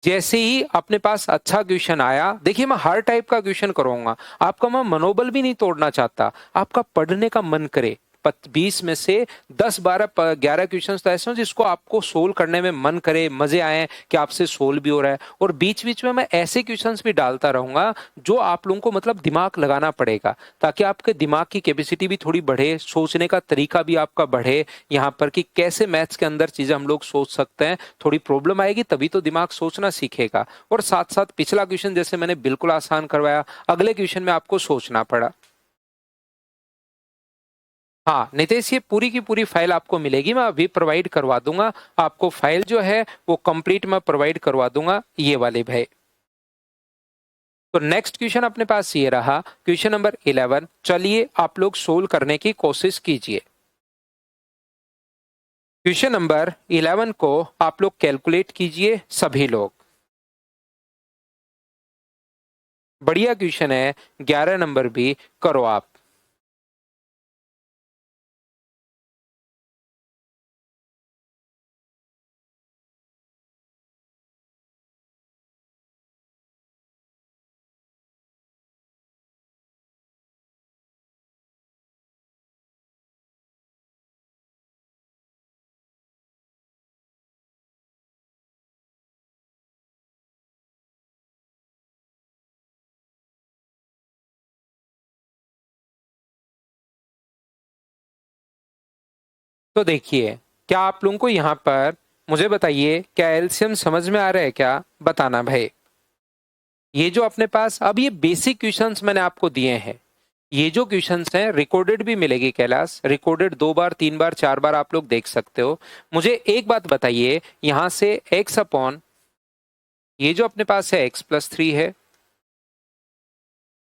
जैसे ही अपने पास अच्छा क्वेश्चन आया, देखिए मैं हर टाइप का क्वेश्चन करूंगा, आपका मैं मनोबल भी नहीं तोड़ना चाहता, आपका पढ़ने का मन करे। 20 में से 10 12 11 क्वेश्चन तो ऐसे हो जिसको आपको सोल्व करने में मन करे, मजे आए कि आपसे सोल्व भी हो रहा है, और बीच बीच में मैं ऐसे क्वेश्चंस भी डालता रहूंगा जो आप लोगों को मतलब दिमाग लगाना पड़ेगा, ताकि आपके दिमाग की कैपेसिटी भी थोड़ी बढ़े, सोचने का तरीका भी आपका बढ़े, यहाँ पर कि कैसे मैथ्स के अंदर चीजें हम लोग सोच सकते हैं। थोड़ी प्रॉब्लम आएगी तभी तो दिमाग सोचना सीखेगा। और साथ साथ पिछला क्वेश्चन जैसे मैंने बिल्कुल आसान करवाया, अगले क्वेश्चन में आपको सोचना पड़ा। हाँ नितेश, ये पूरी की पूरी फाइल आपको मिलेगी, मैं अभी प्रोवाइड करवा दूंगा आपको। फाइल जो है वो कंप्लीट मैं प्रोवाइड करवा दूंगा, ये वाले भाई। तो नेक्स्ट क्वेश्चन अपने पास ये रहा, क्वेश्चन नंबर 11। चलिए आप लोग सोल्व करने की कोशिश कीजिए। क्वेश्चन नंबर 11 को आप लोग कैलकुलेट कीजिए सभी लोग। बढ़िया क्वेश्चन है, 11 नंबर भी करो आप। तो देखिए, क्या आप लोगों को यहाँ पर मुझे बताइए, क्या एलसीएम समझ में आ रहा है क्या? बताना भाई। ये जो अपने पास अब ये बेसिक क्वेश्चंस मैंने आपको दिए हैं, ये जो क्वेश्चंस हैं रिकॉर्डेड भी मिलेगी कैलाश, रिकॉर्डेड 2 बार 3 बार 4 बार आप लोग देख सकते हो। मुझे एक बात बताइए, यहां से x अपॉन ये जो अपने पास है x+3 है,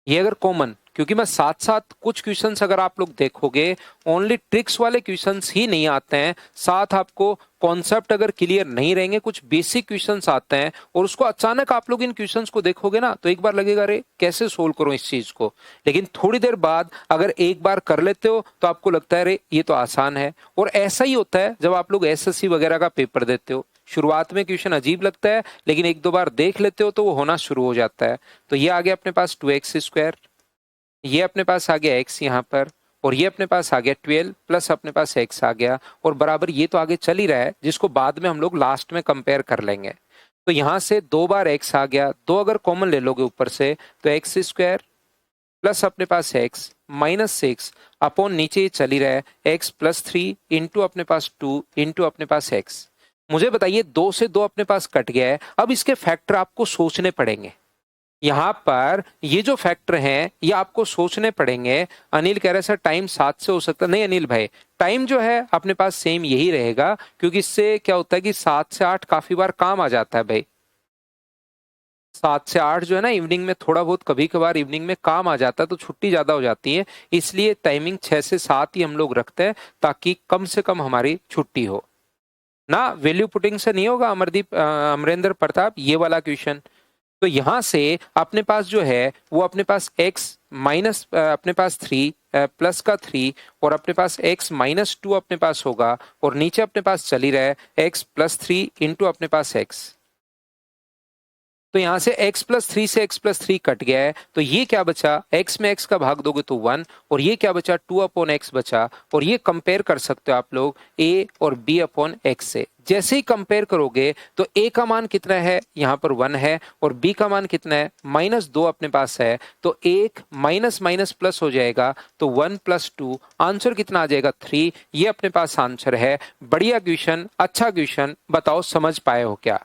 ये अगर कॉमन, क्योंकि मैं साथ साथ कुछ क्वेश्चंस अगर आप लोग देखोगे ओनली ट्रिक्स वाले क्वेश्चंस ही नहीं आते हैं, साथ आपको कॉन्सेप्ट अगर क्लियर नहीं रहेंगे, कुछ बेसिक क्वेश्चंस आते हैं, और उसको अचानक आप लोग इन क्वेश्चंस को देखोगे ना तो एक बार लगेगा अरे कैसे सोल्व करूं इस चीज को, लेकिन थोड़ी देर बाद अगर एक बार कर लेते हो तो आपको लगता है अरे ये तो आसान है। और ऐसा ही होता है जब आप लोग एसएससी वगैरह का पेपर देते हो, शुरुआत में क्वेश्चन अजीब लगता है लेकिन एक दो बार देख लेते हो तो वो होना शुरू हो जाता है। तो ये आ गया अपने पास 2x², ये अपने पास आ गया x यहाँ पर, और ये अपने पास आ गया 12 प्लस अपने पास x आ गया, और बराबर ये तो आगे चल ही रहा है जिसको बाद में हम लोग लास्ट में कंपेयर कर लेंगे। तो यहां से 2 बार x आ गया, 2 अगर कॉमन ले लोगे ऊपर से तो x² प्लस अपने पास x माइनस 6 अपॉन नीचे ये चल ही रहा है x+3 इंटू अपने पास 2 इंटू अपने पास x। मुझे बताइए 2 से 2 अपने पास कट गया है, अब इसके फैक्टर आपको सोचने पड़ेंगे। यहाँ पर ये जो फैक्टर हैं ये आपको सोचने पड़ेंगे। अनिल कह रहे सर टाइम 7 से हो सकता है, नहीं अनिल भाई, टाइम जो है अपने पास सेम यही रहेगा, क्योंकि इससे क्या होता है कि 7 से 8 काफी बार काम आ जाता है भाई। 7 से 8 जो है ना इवनिंग में थोड़ा बहुत कभी कभार इवनिंग में काम आ जाता है तो छुट्टी ज्यादा हो जाती है, इसलिए टाइमिंग 6 से 7 ही हम लोग रखते हैं ताकि कम से कम हमारी छुट्टी हो ना। वैल्यू पुटिंग से नहीं होगा अमरदीप, अमरेंद्र प्रताप, ये वाला क्वेश्चन। तो यहां से अपने पास जो है वो अपने पास x माइनस अपने पास 3 प्लस का 3 और अपने पास x-2 अपने पास होगा, और नीचे अपने पास चल ही रहा है x+3 इंटू अपने पास x। तो यहां से x प्लस थ्री से x प्लस थ्री कट गया है, तो ये क्या बचा, x में x का भाग दोगे तो 1, और ये क्या बचा, 2/x बचा। और ये कंपेयर कर सकते हो आप लोग a और b/x से। जैसे ही कंपेयर करोगे तो a का मान कितना है, यहाँ पर 1 है, और b का मान कितना है, -2 अपने पास है। तो एक माइनस माइनस प्लस हो जाएगा, तो 1 + 2, आंसर कितना आ जाएगा, 3। ये अपने पास आंसर है। बढ़िया क्वेश्चन, अच्छा क्वेश्चन, बताओ समझ पाए हो क्या।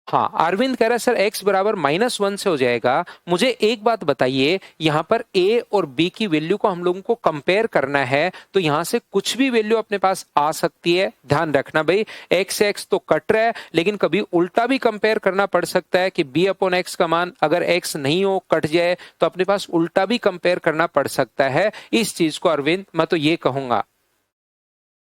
हाँ, अरविंद कह रहा है सर x बराबर -1 से हो जाएगा। मुझे एक बात बताइए, यहाँ पर a और b की वैल्यू को हम लोगों को कंपेयर करना है, तो यहाँ से कुछ भी वैल्यू अपने पास आ सकती है। ध्यान रखना भाई, x से x तो कट रहा है, लेकिन कभी उल्टा भी कंपेयर करना पड़ सकता है कि b/x का मान अगर x नहीं हो, कट जाए, तो अपने पास उल्टा भी कंपेयर करना पड़ सकता है। इस चीज को अरविंद मैं तो ये कहूंगा,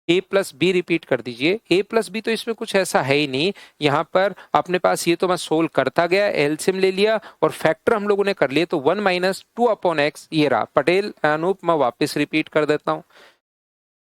a प्लस बी रिपीट कर दीजिए। a प्लस बी तो इसमें कुछ ऐसा है ही नहीं। यहाँ पर अपने पास ये तो मैं सोल्व करता गया, एलसीएम ले लिया और फैक्टर हम लोगों ने कर लिए, तो 1 - 2/x ये रहा। पटेल अनूप, मैं वापस रिपीट कर देता हूँ।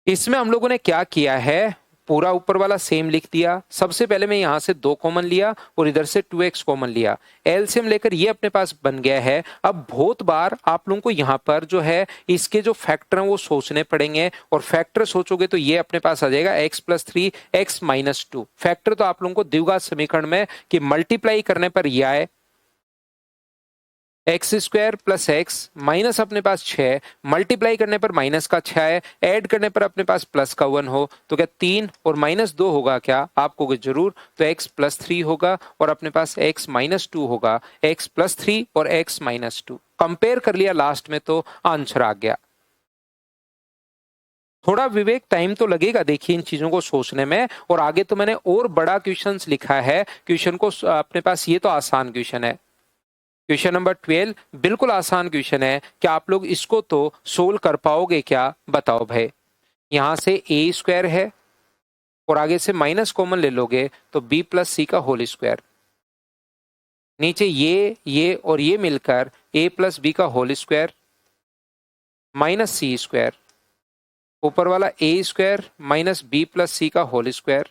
इसमें हम लोगों ने क्या किया है, पूरा ऊपर वाला सेम लिख दिया। सबसे पहले मैं यहां से 2 कॉमन लिया और इधर से 2x कॉमन लिया, एलसीएम लेकर ये अपने पास बन गया है। अब बहुत बार आप लोगों को यहाँ पर जो है इसके जो फैक्टर हैं वो सोचने पड़ेंगे, और फैक्टर सोचोगे तो ये अपने पास आ जाएगा x+3 x-2। फैक्टर तो आप लोगों को द्विघात समीकरण में कि मल्टीप्लाई करने पर यह आए, x² + x माइनस अपने पास 6, मल्टीप्लाई करने पर माइनस का 6 है, ऐड करने पर अपने पास प्लस का 1 हो, तो क्या 3 और -2 होगा क्या, आप कहोगे जरूर, तो x+3 होगा और अपने पास x-2 होगा। x+3 और x-2 कंपेयर कर लिया लास्ट में, तो आंसर आ गया। थोड़ा विवेक टाइम तो लगेगा देखिए इन चीजों को सोचने में, और आगे तो मैंने और बड़ा क्वेश्चंस लिखा है। क्वेश्चन को अपने पास, ये तो आसान क्वेश्चन है, क्वेश्चन नंबर 12 बिल्कुल आसान क्वेश्चन है। क्या आप लोग इसको तो सोल्व कर पाओगे क्या, बताओ भाई। यहां से a² है और आगे से माइनस कॉमन ले लोगे तो b+c का होल स्क्वायर, नीचे ये और ये मिलकर a+b का होल स्क्वायर -c², ऊपर वाला a² -b+c का होल स्क्वायर,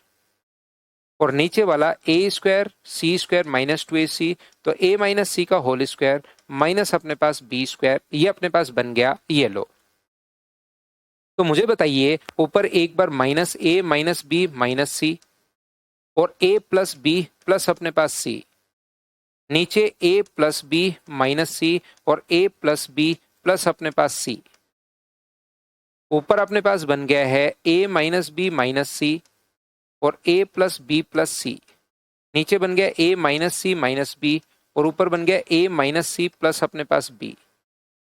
और नीचे वाला a² c² -2ac, तो a-c का होल स्क्वायर माइनस अपने पास b², ये अपने पास बन गया, ये लो। तो मुझे बताइए, ऊपर एक बार -a -b -c और a + b प्लस अपने पास c, नीचे a + b -c और a + b प्लस अपने पास c, ऊपर अपने पास बन गया है a -b -c और a + b + c, नीचे बन गया a - c -b और ऊपर बन गया a - c प्लस अपने पास b।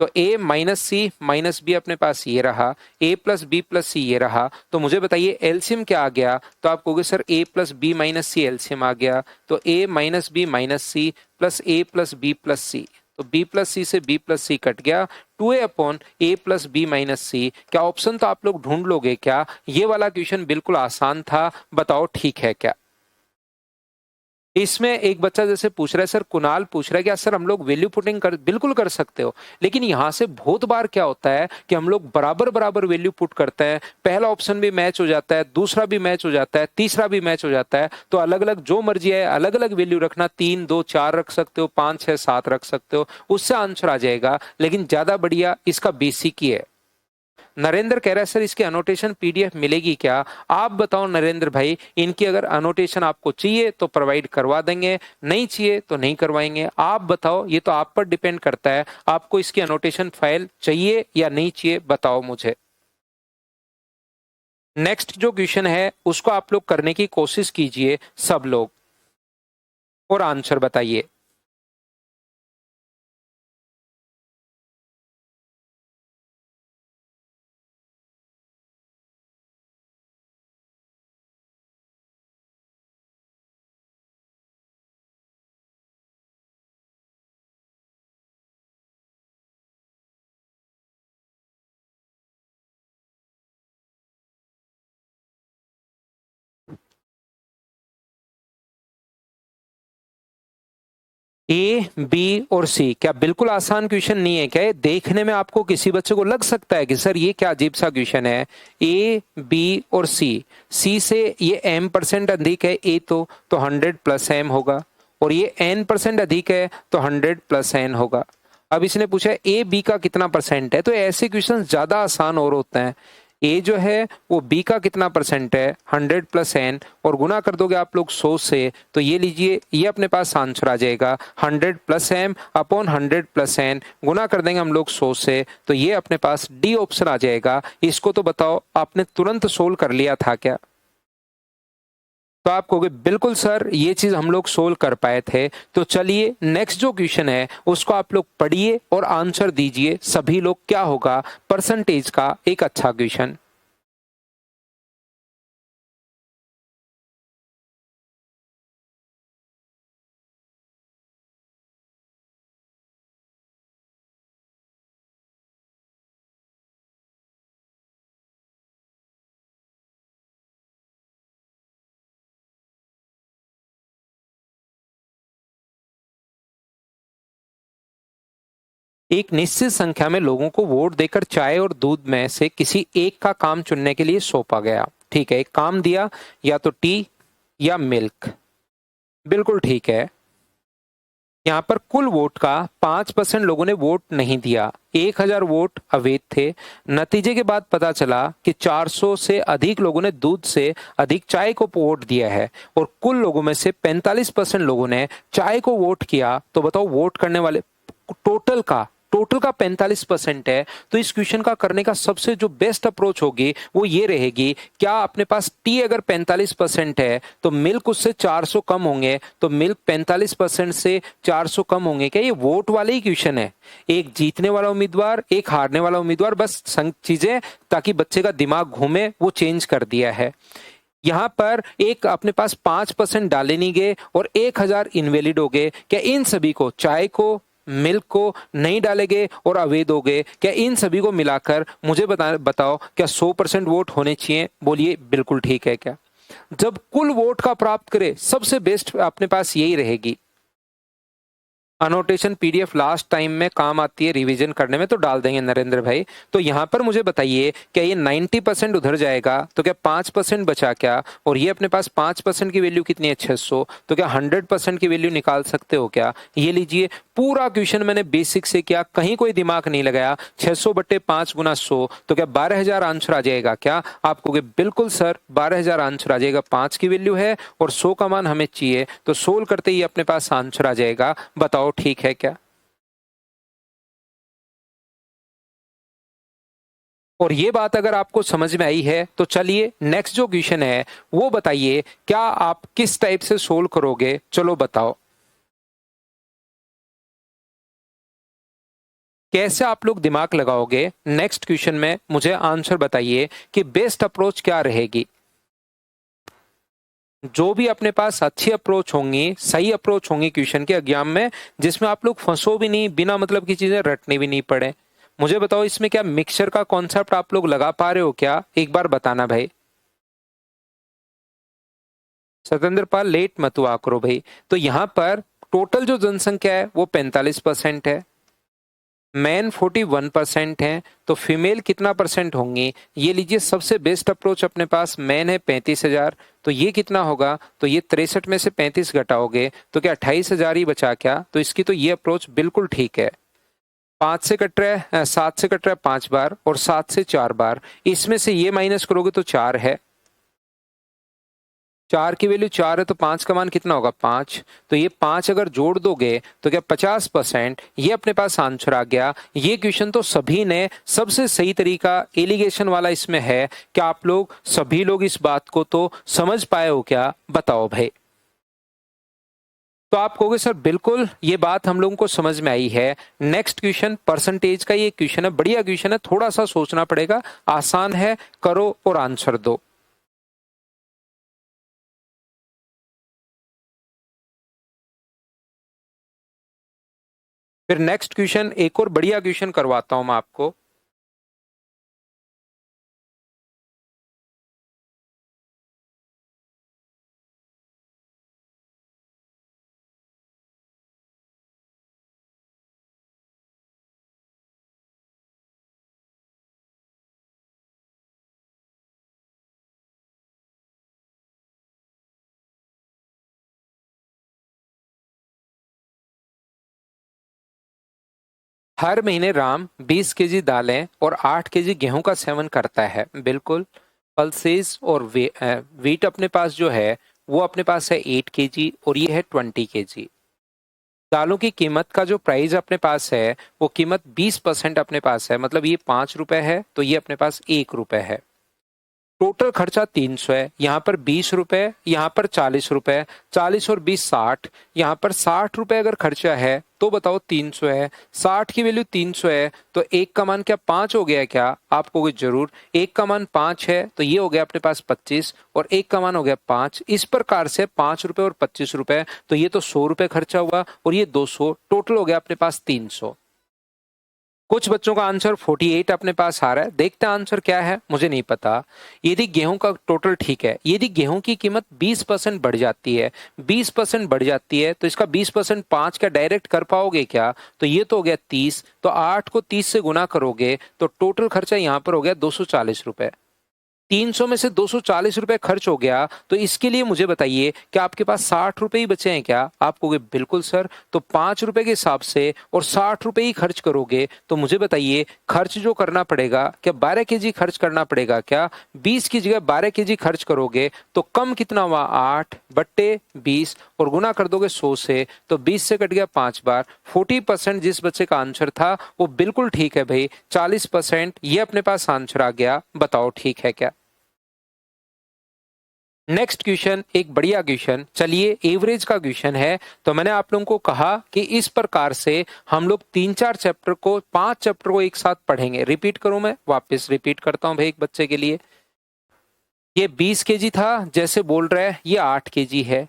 तो a - c - b अपने पास ये रहा, a + b + c ये रहा। तो मुझे बताइए एलसीएम क्या आ गया, तो आप कहोगे sir a + b - c LCM आ गया, तो a - b - c plus a + b + c, तो b + c से b + c कट गया, 2a/a + b - c। क्या ऑप्शन तो आप लोग ढूंढ लोगे क्या, ये वाला क्वेश्चन बिल्कुल आसान था, बताओ ठीक है क्या। इसमें एक बच्चा जैसे पूछ रहा है, सर कुणाल पूछ रहा है कि सर हम लोग वैल्यू पुटिंग कर, बिल्कुल कर सकते हो, लेकिन यहां से बहुत बार क्या होता है कि हम लोग बराबर बराबर वैल्यू पुट करते हैं, पहला ऑप्शन भी मैच हो जाता है, दूसरा भी मैच हो जाता है, तीसरा भी मैच हो जाता है, तो अलग अलग जो मर्जी है अलग अलग वैल्यू रखना, 3 2 4 रख सकते हो, 5 6 7 रख सकते हो, उससे आंसर आ जाएगा, लेकिन ज्यादा बढ़िया इसका बेसिक ही है। नरेंद्र कह रहा है सर इसकी अनोटेशन पीडीएफ मिलेगी क्या, आप बताओ नरेंद्र भाई, इनकी अगर अनोटेशन आपको चाहिए तो प्रोवाइड करवा देंगे, नहीं चाहिए तो नहीं करवाएंगे, आप बताओ, ये तो आप पर डिपेंड करता है, आपको इसकी अनोटेशन फाइल चाहिए या नहीं चाहिए, बताओ मुझे। नेक्स्ट जो क्वेश्चन है उसको आप लोग करने की कोशिश कीजिए सब लोग, और आंसर बताइए। ए, बी और सी, क्या बिल्कुल आसान क्वेश्चन नहीं है क्या? ये देखने में आपको किसी बच्चे को लग सकता है कि सर ये क्या अजीब सा क्वेश्चन है। ए, बी और सी से ये m% अधिक है ए तो 100 प्लस m होगा, और ये n% अधिक है तो 100 प्लस n होगा। अब इसने पूछा ए बी का कितना परसेंट है, तो ऐसे क्वेश्चन ज्यादा आसान और होते हैं। ए जो है वो बी का कितना परसेंट है, 100 प्लस एन, और गुना कर दोगे आप लोग 100 से, तो ये लीजिए ये अपने पास आंसर आ जाएगा 100 plus M upon 100 plus N, गुना कर देंगे हम लोग 100 से, तो ये अपने पास डी ऑप्शन आ जाएगा। इसको तो बताओ आपने तुरंत सोल्व कर लिया था क्या? तो आप कहोगे बिल्कुल सर ये चीज हम लोग सोल्व कर पाए थे। तो चलिए नेक्स्ट जो क्वेश्चन है उसको आप लोग पढ़िए और आंसर दीजिए सभी लोग, क्या होगा परसेंटेज का एक अच्छा क्वेश्चन। एक निश्चित संख्या में लोगों को वोट देकर चाय और दूध में से किसी एक का काम चुनने के लिए सौंपा गया। ठीक है, एक काम दिया, या तो टी या मिल्क। बिल्कुल ठीक है। यहाँ पर कुल वोट का 5% लोगों ने वोट नहीं दिया, 1000 वोट अवैध थे। नतीजे के बाद पता चला कि 400 से अधिक लोगों ने दूध से अधिक चाय को वोट दिया है, और कुल लोगों में से 45% लोगों ने चाय को वोट किया। तो बताओ वोट करने वाले टोटल का 45% है। तो इस क्वेश्चन का करने का सबसे जो बेस्ट अप्रोच होगी वो ये रहेगी, क्या अपने पास टी अगर 45% है तो मिल्क उससे 400 कम होंगे, तो मिल्क 45% से 400 कम होंगे क्या? ये वोट वाले ही क्वेश्चन है, एक जीतने वाला उम्मीदवार एक हारने वाला उम्मीदवार, बस चीजें ताकि बच्चे का दिमाग घूमे वो चेंज कर दिया है। यहां पर एक अपने पास 5% डाले नहीं गए और 1000 इनवैलिड हो गए। क्या इन सभी को, चाय को मिल्क को नहीं डाले गए और अवैध हो गए, क्या इन सभी को मिलाकर मुझे बताओ क्या 100% वोट होने चाहिए? बोलिए बिल्कुल ठीक है क्या? जब कुल वोट का प्राप्त करे सबसे बेस्ट अपने पास यही रहेगी। अनोटेशन पीडीएफ लास्ट टाइम में काम आती है रिवीजन करने में, तो डाल देंगे नरेंद्र भाई। तो यहाँ पर मुझे बताइए क्या ये 90% उधर जाएगा तो क्या 5% बचा क्या? और ये अपने पास 5% की वैल्यू कितनी है, 600, तो क्या 100% की वैल्यू निकाल सकते हो क्या? ये लीजिए पूरा क्वेश्चन मैंने बेसिक से किया, कहीं कोई दिमाग नहीं लगाया। 600 बट्टे 5 गुना 100, तो क्या 12,000 आंसर आ जाएगा क्या? आप कहोगे बिल्कुल सर 12,000 आंसर आ जाएगा, 5 की वैल्यू है और 100 का मान हमें चाहिए, तो सोल्व करते ही अपने पास आंसर आ जाएगा। बताओ ठीक है क्या? और ये बात अगर आपको समझ में आई है तो चलिए नेक्स्ट जो क्वेश्चन है वो बताइए, क्या आप किस टाइप से सोल्व करोगे? चलो बताओ कैसे आप लोग दिमाग लगाओगे। नेक्स्ट क्वेश्चन में मुझे आंसर बताइए कि बेस्ट अप्रोच क्या रहेगी। जो भी अपने पास अच्छी अप्रोच होंगी, सही अप्रोच होंगी क्वेश्चन के एग्जाम में, जिसमें आप लोग फंसो भी नहीं, बिना मतलब की चीजें रटनी भी नहीं पड़े। मुझे बताओ इसमें क्या मिक्सचर का कॉन्सेप्ट आप लोग लगा पा रहे हो क्या? एक बार बताना भाई। सतेंद्र पाल लेट मत हुआ करो भाई। तो यहाँ पर टोटल जो जनसंख्या है वो 45% है, मैन 41% है, तो फीमेल कितना परसेंट होंगी? ये लीजिए सबसे बेस्ट अप्रोच अपने पास मैन है 35,000, तो ये कितना होगा? तो ये 63 में से 35 घटाओगे तो क्या 28,000 ही बचा क्या? तो इसकी तो ये अप्रोच बिल्कुल ठीक है। 5 से कट रहा है, 7 से कट रहा है 5 बार और 7 से 4 बार, इसमें से ये माइनस करोगे तो 4 है, 4 की वैल्यू 4 है तो 5 का मान कितना होगा? 5। तो ये 5 अगर जोड़ दोगे तो क्या 50%, ये अपने पास आंसर आ गया। ये क्वेश्चन तो सभी ने सबसे सही तरीका एलिगेशन वाला इसमें है। क्या आप लोग सभी लोग इस बात को तो समझ पाए हो क्या? बताओ भाई। तो आप कहोगे सर बिल्कुल ये बात हम लोगों को समझ में आई है। नेक्स्ट क्वेश्चन परसेंटेज का ये क्वेश्चन है, बढ़िया क्वेश्चन है, थोड़ा सा सोचना पड़ेगा, आसान है, करो और आंसर दो। फिर नेक्स्ट क्वेश्चन एक और बढ़िया क्वेश्चन करवाता हूं मैं आपको। हर महीने राम 20 केजी दालें और 8 केजी गेहूं का सेवन करता है। बिल्कुल। पल्सेस और वीट अपने पास जो है वो अपने पास है 8 केजी और ये है 20 केजी। दालों की कीमत का जो प्राइस अपने पास है वो कीमत 20% अपने पास है, मतलब ये 5 रुपए है तो ये अपने पास 1 रुपए है। टोटल खर्चा 300 है, यहाँ पर 20 रुपए, यहाँ पर 40 रुपए, 40 और 20 60, यहाँ पर 60 रुपए अगर खर्चा है तो बताओ 300 है, 60 की वैल्यू 300 है तो एक का मान क्या 5 हो गया क्या? आप कहोगे जरूर, एक का मान 5 है तो ये हो गया अपने पास 25 और एक का मान हो गया 5। इस प्रकार से 5 रुपए और 25 रुपए तो ये तो 100 रुपए खर्चा हुआ और ये 200, टोटल हो गया अपने पास 300। कुछ बच्चों का आंसर 48 अपने पास आ रहा है, देखते हैं आंसर क्या है, मुझे नहीं पता। यदि गेहूं का टोटल ठीक है, यदि गेहूं की कीमत 20% बढ़ जाती है, 20% बढ़ जाती है तो इसका 20% 5 का डायरेक्ट कर पाओगे क्या? तो ये तो हो गया 30, तो 8 को 30 से गुना करोगे तो टोटल खर्चा यहां पर हो गया 240 रुपए। 300 में से 240 रुपए खर्च हो गया तो इसके लिए मुझे बताइए कि आपके पास 60 रुपए ही बचे हैं क्या? आप कहोगे बिल्कुल सर, तो 5 रुपए के हिसाब से और 60 रुपए ही खर्च करोगे तो मुझे बताइए खर्च जो करना पड़ेगा क्या 12 केजी खर्च करना पड़ेगा क्या? 20 की जगह 12 केजी खर्च करोगे तो कम कितना हुआ? 8 बट्टे 20 और गुना कर दोगे 100 से तो 20 से कट गया 5 बार। 40% जिस बच्चे का आंसर था वो बिल्कुल ठीक है भाई, 40% ये अपने पास आंसर आ गया। बताओ ठीक है क्या? नेक्स्ट क्वेश्चन एक बढ़िया क्वेश्चन, चलिए एवरेज का क्वेश्चन है। तो मैंने आप लोगों को कहा कि इस प्रकार से हम लोग 3-4 चैप्टर को 5 चैप्टर को एक साथ पढ़ेंगे। रिपीट करूं, मैं वापस रिपीट करता हूं भाई एक बच्चे के लिए। ये 20 केजी था जैसे बोल रहा है, ये 8 केजी है।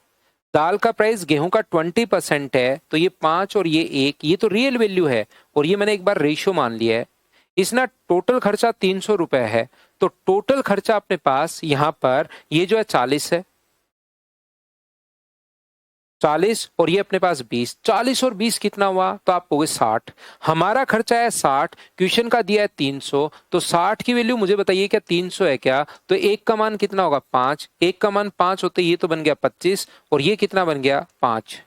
दाल का प्राइस गेहूं का 20% है तो ये 5 और ये 1, ये तो रियल वैल्यू है और ये मैंने एक बार रेशियो मान लिया है। इसना टोटल खर्चा 300 रुपए है तो टोटल खर्चा अपने पास यहां पर ये जो है 40 है, 40 और ये अपने पास 20, 40 और 20 कितना हुआ? तो आप कहोगे 60। हमारा खर्चा है 60, क्वेश्चन का दिया है 300 तो 60 की वैल्यू मुझे बताइए क्या 300 है क्या? तो एक का मान कितना होगा? 5, एक का मान 5 होते ये तो बन गया 25 और ये कितना बन गया? 5।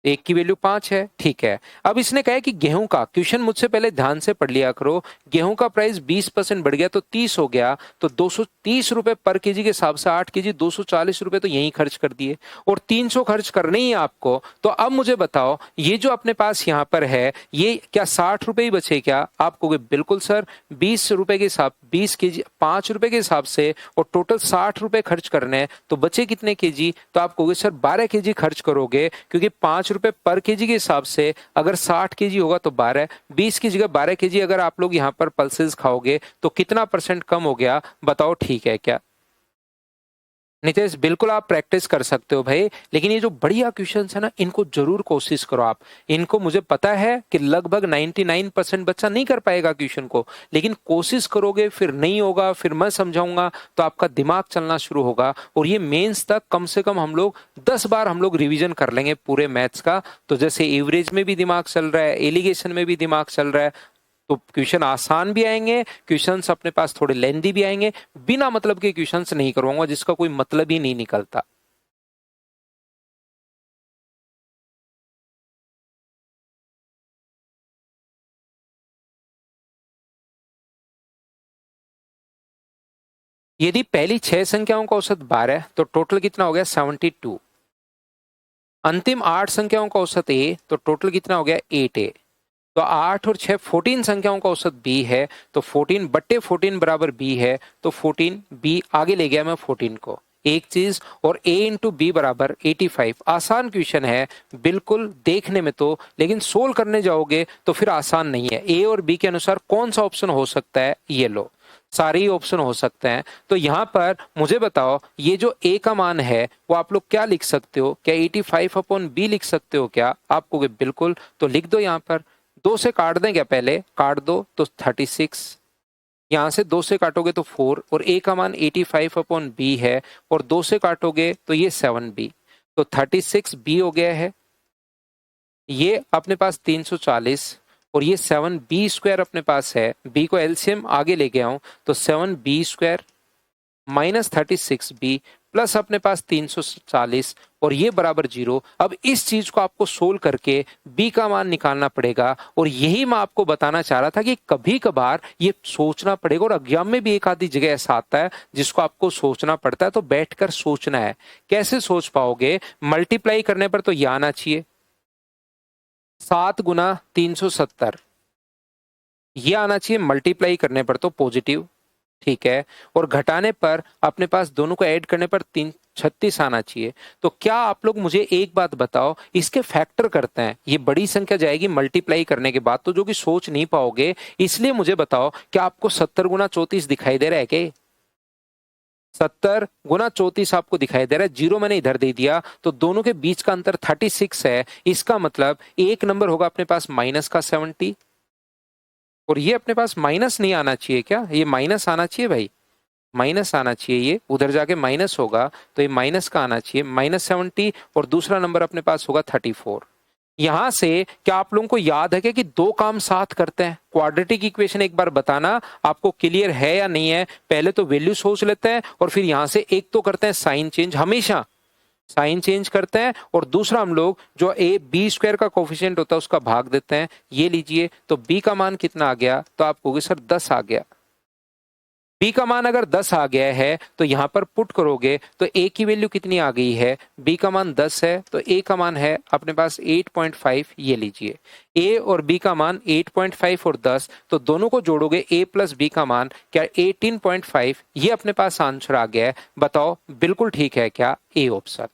एक की वैल्यू 5 है, ठीक है। अब इसने कहा है कि गेहूं का, क्वेश्चन मुझसे पहले ध्यान से पढ़ लिया करो, गेहूं का प्राइस 20% बढ़ गया तो 30 हो गया तो 230 रुपए पर केजी के हिसाब से 8 केजी 240 रुपए तो यही खर्च कर दिए और 300 खर्च करने ही आपको। तो अब मुझे बताओ ये जो अपने पास यहाँ पर है ये क्या 60 रुपए ही बचे क्या? आप कहोगे बिल्कुल सर, 20 रुपए के हिसाब 20 केजी 5 रुपए के हिसाब से और टोटल 60 रुपए खर्च करने हैं तो बचे कितने केजी? तो आप कहोगे सर 12 केजी खर्च करोगे क्योंकि 5 रुपए पर केजी के हिसाब से अगर 60 केजी होगा तो 12, 20 की जगह 12 केजी अगर आप लोग यहाँ पर पल्सेस खाओगे तो कितना परसेंट कम हो गया? बताओ ठीक है क्या? नितेश बिल्कुल आप प्रैक्टिस कर सकते हो भाई, लेकिन ये जो बढ़िया क्वेश्चंस है ना इनको जरूर कोशिश करो आप। इनको मुझे पता है कि लगभग 99% बच्चा नहीं कर पाएगा क्वेश्चन को, लेकिन कोशिश करोगे फिर नहीं होगा, फिर मैं समझाऊंगा तो आपका दिमाग चलना शुरू होगा और ये मेंस तक कम से कम हम लोग 10 बार हम लोग रिविजन कर लेंगे पूरे मैथ्स का। तो जैसे एवरेज में भी दिमाग चल रहा है, एलिगेशन में भी दिमाग चल रहा है, तो क्वेश्चन आसान भी आएंगे, क्वेश्चंस अपने पास थोड़े लेंदी भी आएंगे। बिना मतलब के क्वेश्चंस नहीं करवाऊंगा जिसका कोई मतलब ही नहीं निकलता। यदि पहली 6 संख्याओं का औसत 12 है तो टोटल कितना हो गया? 72। अंतिम 8 संख्याओं का औसत ए तो टोटल कितना हो गया? 8a। तो 8 और 6 14 संख्याओं का औसत b है तो 14 बट्टे 14 बराबर b है तो 14 b आगे ले गया मैं 14 को एक चीज, और a इंटू बी बराबर 85। आसान क्वेश्चन है बिल्कुल देखने में तो, लेकिन सोल्व करने जाओगे तो फिर आसान नहीं है। a और b के अनुसार कौन सा ऑप्शन हो सकता है? ये लो, सारे ही ऑप्शन हो सकते हैं। तो यहाँ पर मुझे बताओ ये जो a का मान है वो आप लोग क्या लिख सकते हो? क्या 85/b लिख सकते हो क्या? आप कहोगे बिल्कुल, तो लिख दो। यहाँ पर 2 से काट दें क्या? पहले काट दो तो 36, यहां से 2 से काटोगे तो 4 और a का मान 85/b है और 2 से काटोगे तो ये 7b, तो 36b हो गया है। ये अपने पास 340 और ये 7b² अपने पास है। b को एलसीएम आगे ले गया हूं तो 7b² माइनस 36b प्लस अपने पास 340 और ये बराबर 0। अब इस चीज को आपको सोल्व करके b का मान निकालना पड़ेगा और यही मैं आपको बताना चाह रहा था कि कभी कभार ये सोचना पड़ेगा और एग्जाम में भी एक आधी जगह ऐसा आता है जिसको आपको सोचना पड़ता है, तो बैठकर सोचना है। कैसे सोच पाओगे? मल्टीप्लाई करने पर तो ये आना चाहिए 7 गुना 370, ये आना चाहिए मल्टीप्लाई करने पर तो पॉजिटिव, ठीक है। और घटाने पर अपने पास दोनों को ऐड करने पर 336 आना चाहिए। तो क्या आप लोग मुझे एक बात बताओ, इसके फैक्टर करते हैं, ये बड़ी संख्या जाएगी मल्टीप्लाई करने के बाद, तो जो कि सोच नहीं पाओगे, इसलिए मुझे बताओ क्या आपको 70 गुना 34 दिखाई दे रहा है क्या? 70 गुना 34 आपको दिखाई दे रहा है, जीरो मैंने इधर दे दिया, तो दोनों के बीच का अंतर 36 है। इसका मतलब एक नंबर होगा अपने पास माइनस का 70 और ये अपने पास माइनस नहीं आना चाहिए क्या? ये माइनस आना चाहिए भाई, माइनस आना चाहिए, ये उधर जाके माइनस होगा तो ये माइनस का आना चाहिए, -70 और दूसरा नंबर अपने पास होगा 34। यहां से क्या आप लोगों को याद है कि दो काम साथ करते हैं? क्वाड्रेटिक इक्वेशन एक बार बताना आपको क्लियर है या नहीं है। पहले तो वैल्यू सोच लेते हैं और फिर यहां से एक तो करते हैं साइन चेंज, हमेशा साइन चेंज करते हैं, और दूसरा हम लोग जो ए बी स्क्वायर का कोफिशिएंट होता है उसका भाग देते हैं। ये लीजिए, तो बी का मान कितना आ गया? तो आप कहोगे सर 10 आ गया। बी का मान अगर 10 आ गया है तो यहां पर पुट करोगे तो ए की वैल्यू कितनी आ गई है? बी का मान 10 है तो ए का मान है अपने पास 8.5। ये लीजिए, ए और बी का मान 8.5 और 10, तो दोनों को जोड़ोगे ए प्लस बी का मान क्या 18.5। ये अपने पास आंसर आ गया है। बताओ बिल्कुल ठीक है क्या ए ऑप्शन?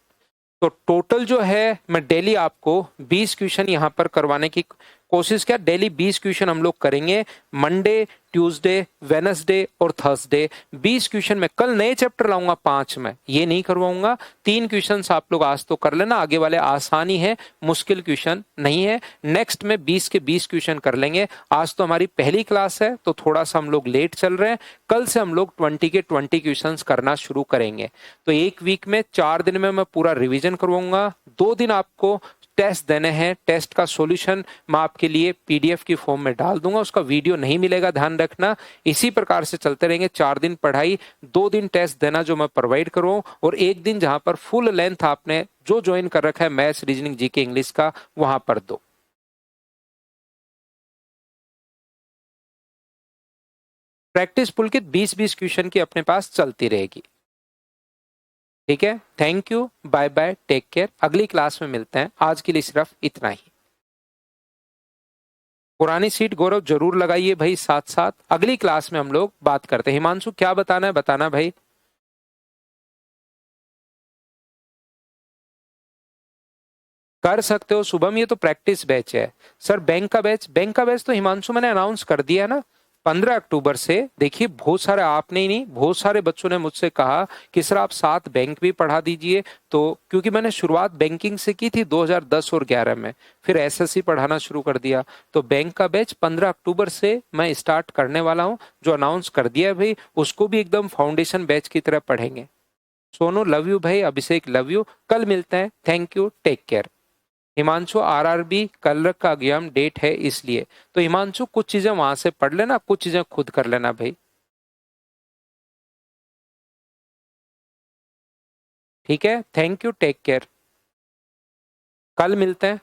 तो टोटल जो है मैं डेली आपको 20 क्वेश्चन यहां पर करवाने की कोशिश, क्या डेली 20 क्वेश्चन हम लोग करेंगे, मंडे, ट्यूसडे, वेनसडे और थर्सडे। 20 क्वेश्चन में कल नए चैप्टर लाऊंगा 5 में, ये नहीं करवाऊंगा। 3 क्वेश्चन आप लोग आज तो कर लेना, आगे वाले आसानी है, मुश्किल क्वेश्चन नहीं है। नेक्स्ट में 20 के 20 क्वेश्चन कर लेंगे। आज तो हमारी पहली क्लास है तो थोड़ा सा हम लोग लेट चल रहे हैं, कल से हम लोग 20 के 20 क्वेश्चन करना शुरू करेंगे। तो एक वीक में 4 दिन में मैं पूरा रिविजन करवाऊंगा, 2 दिन आपको टेस्ट देने हैं। टेस्ट का सॉल्यूशन मैं आपके लिए पीडीएफ की फॉर्म में डाल दूंगा, उसका वीडियो नहीं मिलेगा, ध्यान रखना। इसी प्रकार से चलते रहेंगे, 4 दिन पढ़ाई, 2 दिन टेस्ट देना जो मैं प्रोवाइड करूं, और एक दिन जहां पर फुल लेंथ आपने जो ज्वाइन कर रखा है मैथ्स, रीजनिंग, जीके, इंग्लिश का, वहां पर दो। प्रैक्टिस पुलकित 20-20 क्वेश्चन की अपने पास चलती रहेगी, ठीक है। Thank you, bye bye, take care, अगली क्लास में मिलते हैं। आज के लिए सिर्फ इतना ही। पुरानी सीट गौरव जरूर लगाइए भाई, साथ साथ अगली क्लास में हम लोग बात करते हैं। हिमांशु क्या बताना है, बताना भाई। कर सकते हो शुभम, ये तो प्रैक्टिस बैच है। सर बैंक का बैच, बैंक का बैच तो हिमांशु मैंने अनाउंस कर दिया है ना, 15 अक्टूबर से। देखिए बहुत सारे, आपने ही नहीं बहुत सारे बच्चों ने मुझसे कहा कि सर आप साथ बैंक भी पढ़ा दीजिए, तो क्योंकि मैंने शुरुआत बैंकिंग से की थी 2010 और 11 में, फिर एसएससी पढ़ाना शुरू कर दिया, तो बैंक का बैच 15 अक्टूबर से मैं स्टार्ट करने वाला हूं। जो अनाउंस कर दिया है भाई, उसको भी एकदम फाउंडेशन बैच की तरह पढ़ेंगे। सोनू लव यू भाई, अभिषेक लव यू, कल मिलते हैं, thank you, take care. Himanshu RRB कल का एग्जाम डेट है इसलिए, तो हिमांशु कुछ चीजें वहां से पढ़ लेना, कुछ चीजें खुद कर लेना भाई, ठीक है। थैंक यू, टेक केयर, कल मिलते हैं।